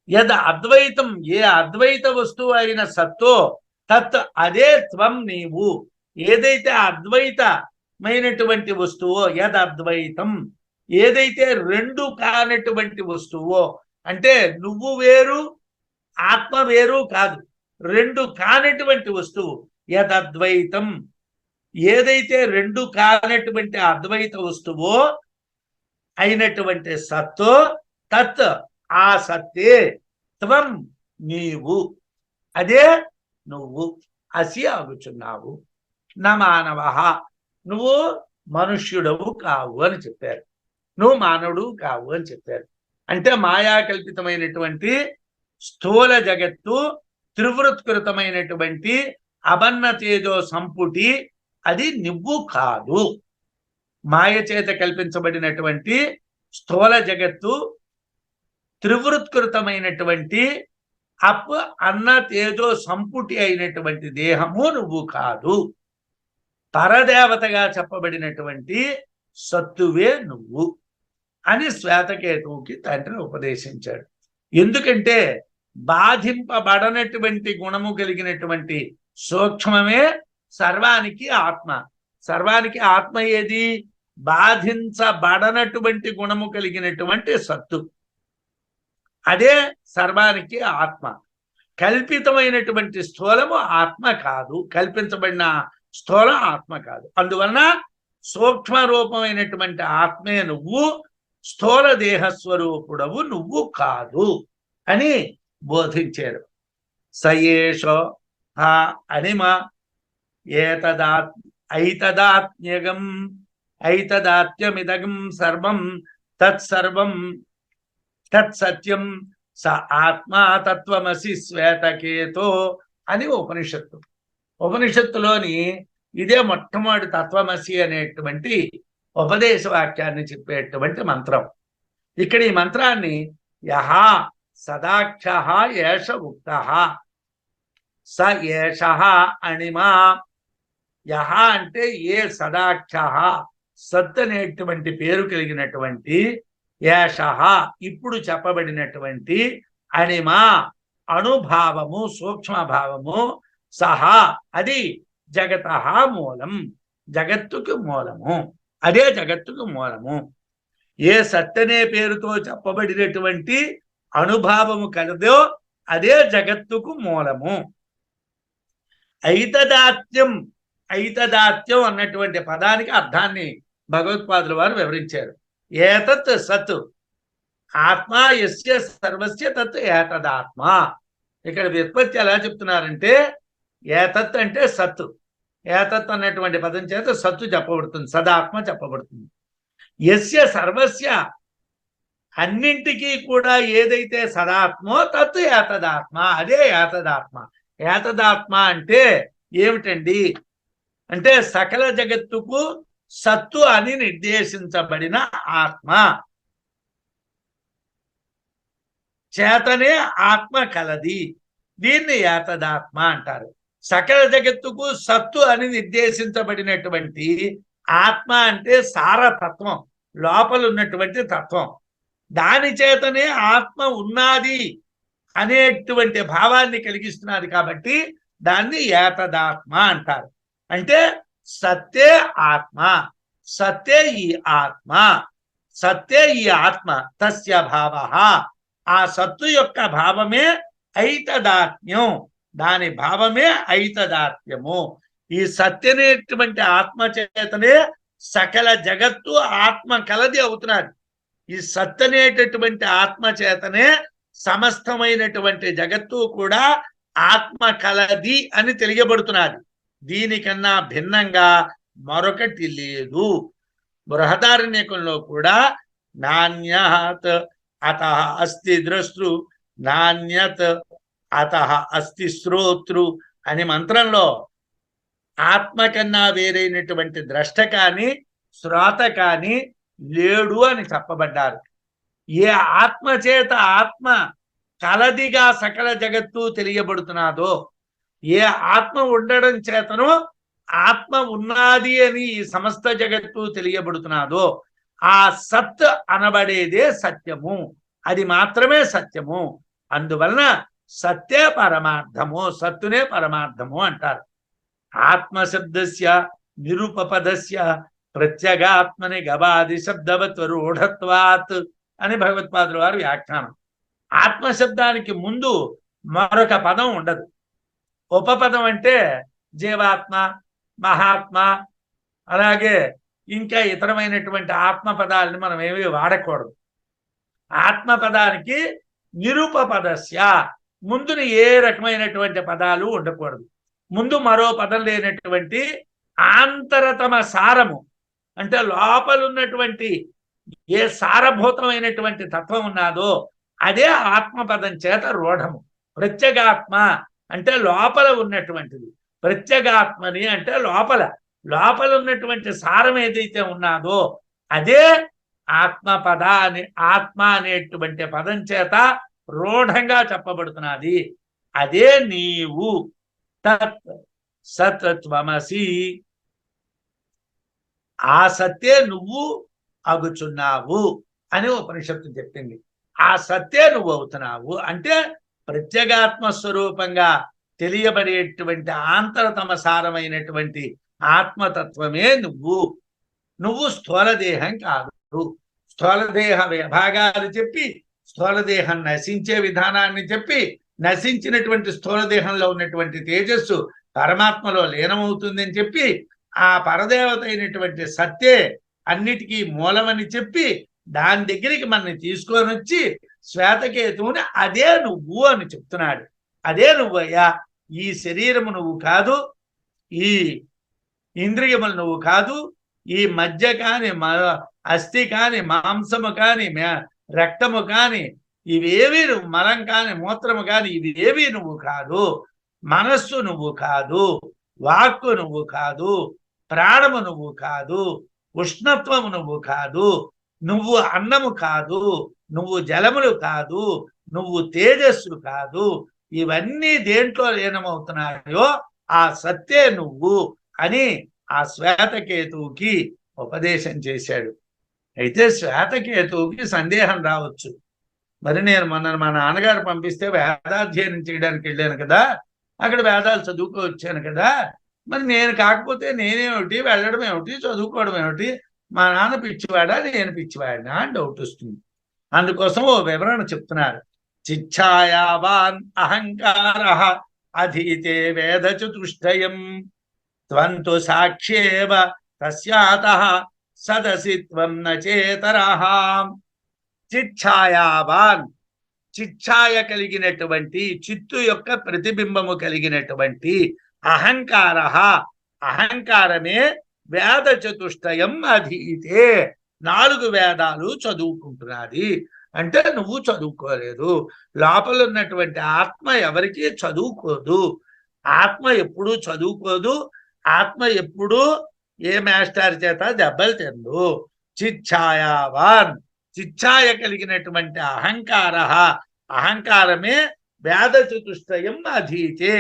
Speaker 1: యద్ అద్వైతం, ఏ అద్వైత వస్తువు అయిన సత్తో తత్ అదే త్వం నీవు. ఏదైతే అద్వైతమైనటువంటి వస్తువో, యద్ అద్వైతం, ఏదైతే రెండు కానటువంటి వస్తువో, అంటే నువ్వు వేరు ఆత్మ వేరు కాదు, రెండు కానటువంటి వస్తువు యదద్వైతం, ఏదైతే రెండు కానటువంటి అద్వైత వస్తువో అయినటువంటి సత్తో తత్ ఆ సత్తే త్వం నీవు, అదే నువ్వు అసి ఆగుచున్నావు. నా మానవ, నువ్వు మనుష్యుడవు కావు అని చెప్పారు. నువ్వు మానవుడు కావు అని చెప్పారు. అంటే మాయాకల్పితమైనటువంటి స్థూల జగత్తు, త్రివృత్కృతమైనటువంటి అబన్న తేజో సంపుటి, అది నువ్వు కాదు. మాయ చేత కల్పించబడినటువంటి స్థూల జగత్తు, త్రివృత్కృతమైనటువంటి అప్ అన్న తేజో సంపుటి అయినటువంటి దేహము నువ్వు కాదు. పరదేవతగా చెప్పబడినటువంటి సత్తువే నువ్వు అని శ్వేతకేతువుకి తండ్రి ఉపదేశించాడు. ఎందుకంటే బాధింపబడనటువంటి గుణము కలిగినటువంటి సూక్ష్మమే సర్వానికి ఆత్మ. సర్వానికి ఆత్మ ఏది? బాధించబడనటువంటి గుణము కలిగినటువంటి సత్తు, అదే సర్వానికి ఆత్మ. కల్పితమైనటువంటి స్థూలము ఆత్మ కాదు, కల్పించబడిన స్థూలం ఆత్మ కాదు. అందువలన సూక్ష్మ రూపమైనటువంటి ఆత్మే నువ్వు, స్థూల దేహస్వరూపుడవు నువ్వు కాదు అని బోధించారు. సయేషో హా అనిమ ఐతదాత్మ్యగం ఐతదాత్యమిదగం సర్వం తత్సర్వం తత్సత్యం స ఆత్మా తత్వమసి శ్వేతకేతో అని ఉపనిషత్తు. ఉపనిషత్తులోని ఇదే మొట్టమొదటి తత్వమసి అనేటువంటి ఉపదేశ వాక్యాన్ని చెప్పేటువంటి మంత్రం. ఇక్కడ ఈ మంత్రాన్ని యహ సదాక్ష ఏష ఉక్త స ఏష అణిమా. యహ అంటే ఏ సదాక్ష, సత్ అనేటువంటి పేరు కలిగినటువంటి, ఏష ఇప్పుడు చెప్పబడినటువంటి, అణిమా అణుభావము సూక్ష్మభావము, సహా అది జగత మూలం, జగత్తుకు మూలము, అదే జగత్తుకు మూలము. ఏ సత్ అనే పేరుతో చెప్పబడినటువంటి అనుభావము కలదో అదే జగత్తుకు మూలము. ఐతదాత్యం, ఐతదాత్యం అన్నటువంటి పదానికి అర్థాన్ని భగవత్పాదుల వారు వివరించారు. ఏతత్ సత్ ఆత్మ యస్య సర్వస్య తత్ ఏతదాత్మ. ఇక్కడ వ్యుత్పత్తి ఎలా చెప్తున్నారంటే, ఏతత్ అంటే సత్తు, ఏతత్ అన్నటువంటి పదం చేత సత్తు చెప్పబడుతుంది, సదాత్మ చెప్పబడుతుంది. యస్య సర్వస్య అన్నింటికీ కూడా ఏదైతే సదాత్మో తత్ ఏతదాత్మ, అదే ఏతదాత్మ. ఏతదాత్మ అంటే ఏమిటండి అంటే సకల జగత్తుకు సత్తు అని నిర్దేశించబడిన ఆత్మ చేతనే ఆత్మ కలది, దీన్ని ఏతదాత్మ అంటారు. సకల జగత్తుకు సత్తు అని నిర్దేశించబడినటువంటి ఆత్మ అంటే సారతత్వం, లోపల ఉన్నటువంటి తత్వం. దాని చేతనే ఆత్మ ఉన్నది అనేటువంటి భావాన్ని కలిగిస్తున్నది కాబట్టి దాన్ని ఏతదాత్మ అంటారు. అంటే సత్తే ఆత్మ, సత్తే ఈ ఆత్మ, సత్తే ఈ ఆత్మ, తస్య భావ, ఆ సత్తు యొక్క భావమే ఐతదాత్మ్యం, దాని భావమే ఐతదాత్మ్యము. ఈ సత్యనేటువంటి ఆత్మ చేతనే సకల జగత్తు ఆత్మ కలది అవుతున్నది. ఈ సత్తనేటటువంటి ఆత్మ చేతనే సమస్తమైనటువంటి జగత్తు కూడా ఆత్మ కలది అని తెలియబడుతున్నది. దీనికన్నా భిన్నంగా మరొకటి లేదు. బృహదారణ్యకంలో కూడా నాణ్యాత్ అతః అస్తి ద్రష్టృ, నాణ్యత్ అతః అస్తి శ్రోతృ అని మంత్రంలో ఆత్మ కన్నా వేరైనటువంటి ద్రష్ట కానీ శ్రోత కానీ లేడు అని చెప్పబడ్డారు. ఏ ఆత్మ చేత ఆత్మ కలదిగా సకల జగత్తు తెలియబడుతున్నాదో, ఏ ఆత్మ ఉండడం చేతనో ఆత్మ ఉన్నది అని ఈ సమస్త జగత్తు తెలియబడుతున్నాదో, ఆ సత్ అనబడేదే సత్యము, అది మాత్రమే సత్యము. అందువలన సత్యే పరమార్థము, సత్తునే పరమార్థము అంటారు. ఆత్మశబ్దస్య నిరుపపదస్య ప్రత్యేగాత్మని గవాది శబ్దవత్ రూఢత్వాత్ అని భగవత్పాదుల వారు వ్యాఖ్యానం. ఆత్మశబ్దానికి ముందు మరొక పదం ఉండదు. ఉపపదం అంటే జీవాత్మ, మహాత్మ, అలాగే ఇంకా ఇతరమైనటువంటి ఆత్మ పదాలని మనం ఏమీ వాడకూడదు. ఆత్మపదానికి నిరుపపదస్య ముందుని ఏ రకమైనటువంటి పదాలు ఉండకూడదు. ముందు మరో పదం లేనటువంటి ఆంతరతమ సారము అంటే లోపలున్నటువంటి ఏ సారభూతమైనటువంటి తత్వం ఉన్నదో అదే ఆత్మపదం చేత రూఢము. ప్రత్యేగాత్మ అంటే లోపల ఉన్నటువంటిది, ప్రత్యేగాత్మని అంటే లోపల ఉన్నటువంటి సారం ఏదైతే ఉన్నదో అదే ఆత్మపద అని ఆత్మ అనేటువంటి పదం చేత రూఢంగా చెప్పబడుతున్నది. అదే నీవు తత్ సత్వమసి, ఆ సత్తే నువ్వు అగుచున్నావు అని ఉపనిషత్తు చెప్పింది. ఆ సత్తే నువ్వు అవుతున్నావు అంటే ప్రత్యేగాత్మ స్వరూపంగా తెలియబడేటువంటి ఆంతరతమ సారమైనటువంటి ఆత్మతత్వమే నువ్వు స్థూలదేహం కాదు. స్థూలదేహ విభాగాలు చెప్పి స్థూలదేహం నశించే విధానాన్ని చెప్పి నశించినటువంటి స్థూలదేహంలో ఉన్నటువంటి తేజస్సు పరమాత్మలో లీనమవుతుందని చెప్పి ఆ పరదేవత అయినటువంటి సత్తే అన్నిటికీ మూలమని చెప్పి దాని దగ్గరికి మనని తీసుకొని వచ్చి శ్వేతకేతువుని అదే నువ్వు అని చెప్తున్నాడు. అదే నువ్వయ్యా, ఈ శరీరము నువ్వు కాదు, ఈ ఇంద్రియములు నువ్వు కాదు, ఈ మధ్య కాని అస్థి కాని మాంసము కాని రక్తము కాని ఇవేవి నువ్వు, మలం కాని మూత్రము కాని ఇవేవి నువ్వు కాదు. మనస్సు నువ్వు కాదు, వాక్కు నువ్వు కాదు, ప్రాణము నువ్వు కాదు, ఉష్ణత్వము నువ్వు కాదు, నువ్వు అన్నము కాదు, నువ్వు జలములు కాదు, నువ్వు తేజస్సు కాదు. ఇవన్నీ దేంట్లో లీనమవుతున్నాయో ఆ సత్తే నువ్వు అని ఆ శ్వేతకేతువుకి ఉపదేశం చేశాడు. అయితే శ్వేతకేతువుకి సందేహం రావచ్చు. మరి నేను మొన్న మా నాన్నగారు పంపిస్తే వేదాధ్యయనం చేయడానికి వెళ్ళాను కదా, అక్కడ వేదాలు చదువుకో వచ్చాను కదా, మరి నేను కాకపోతే నేనేమిటి, వెళ్ళడం ఏమిటి, చదువుకోవడం ఏమిటి, మా నాన్న పిచ్చివాడా నేను పిచ్చివాడినా అని డౌట్ వస్తుంది. అందుకోసం ఓ వివరణ చెప్తున్నారు. చిచ్ఛాయావాన్ అహంకార అధీతే వేద చతుష్టయం త్వంతు సాక్ష్యేవ తస్యాతః సదసి త్వం నచేతరః. చిచ్ఛాయావాన్, చిచ్ఛాయ కలిగినటువంటి, చిత్తు యొక్క ప్రతిబింబము కలిగినటువంటి అహంకార, అహంకారమే వేద చతుష్టయం అధీతే, 4 వేదాలు చదువుకుంటున్నది. అంటే నువ్వు చదువుకోలేదు. లోపల ఉన్నటువంటి ఆత్మ ఎవరికి చదువుకోదు. ఆత్మ ఎప్పుడూ చదువుకోదు. ఆత్మ ఎప్పుడూ ఏ మాస్టర్ చేత దెబ్బలు తిందు. చిచ్ఛాయావాన్, చిచ్ఛాయ కలిగినటువంటి అహంకార, అహంకారమే వేద చతుష్టయం అధీతే,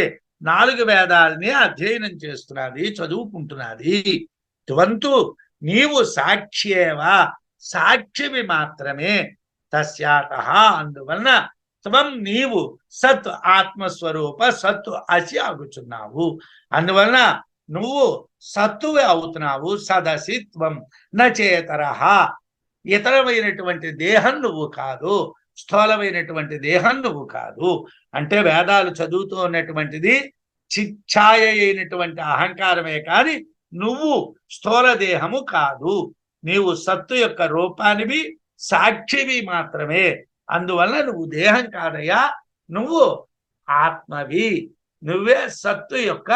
Speaker 1: 4 వేదాలని అధ్యయనం చేస్తున్నది, చదువుకుంటున్నది. త్వంతు నీవు సాక్ష్యేవా, సాక్షివి మాత్రమే, తస్యాతః అందువలన త్వం నీవు సత్ ఆత్మస్వరూప సత్తు అసి అగుచున్నావు. అందువలన నువ్వు సత్తువే అవుతున్నావు. సదసి త్వం నచేతరః, ఇతరమైనటువంటి దేహం నువ్వు కాదు, స్థూలమైనటువంటి దేహం నువ్వు కాదు. అంటే వేదాలు చదువుతూ ఉన్నటువంటిది చిచ్ఛాయ అయినటువంటి అహంకారమే కానీ నువ్వు స్థూల దేహము కాదు. నీవు సత్తు యొక్క రూపానివి, సాక్షివి మాత్రమే. అందువల్ల నువ్వు దేహం కాదయ్యా, నువ్వు ఆత్మవి, నువ్వే సత్తు యొక్క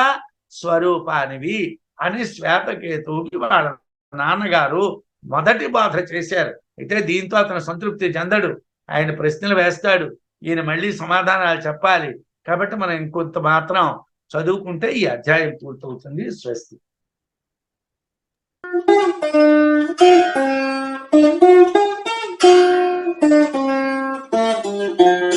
Speaker 1: స్వరూపానివి అని శ్వేతకేతువుకి వాళ్ళ నాన్నగారు మొదటి బాధ చేశారు. అయితే దీంతో అతను సంతృప్తి చెందడు. ఆయన ప్రశ్నలు వేస్తాడు, ఈయన మళ్ళీ సమాధానాలు చెప్పాలి. కాబట్టి మనం ఇంకొంత మాత్రం చదువుకుంటే ఈ అధ్యాయం పూర్తవుతుంది. స్వస్తి.
Speaker 2: Thank you.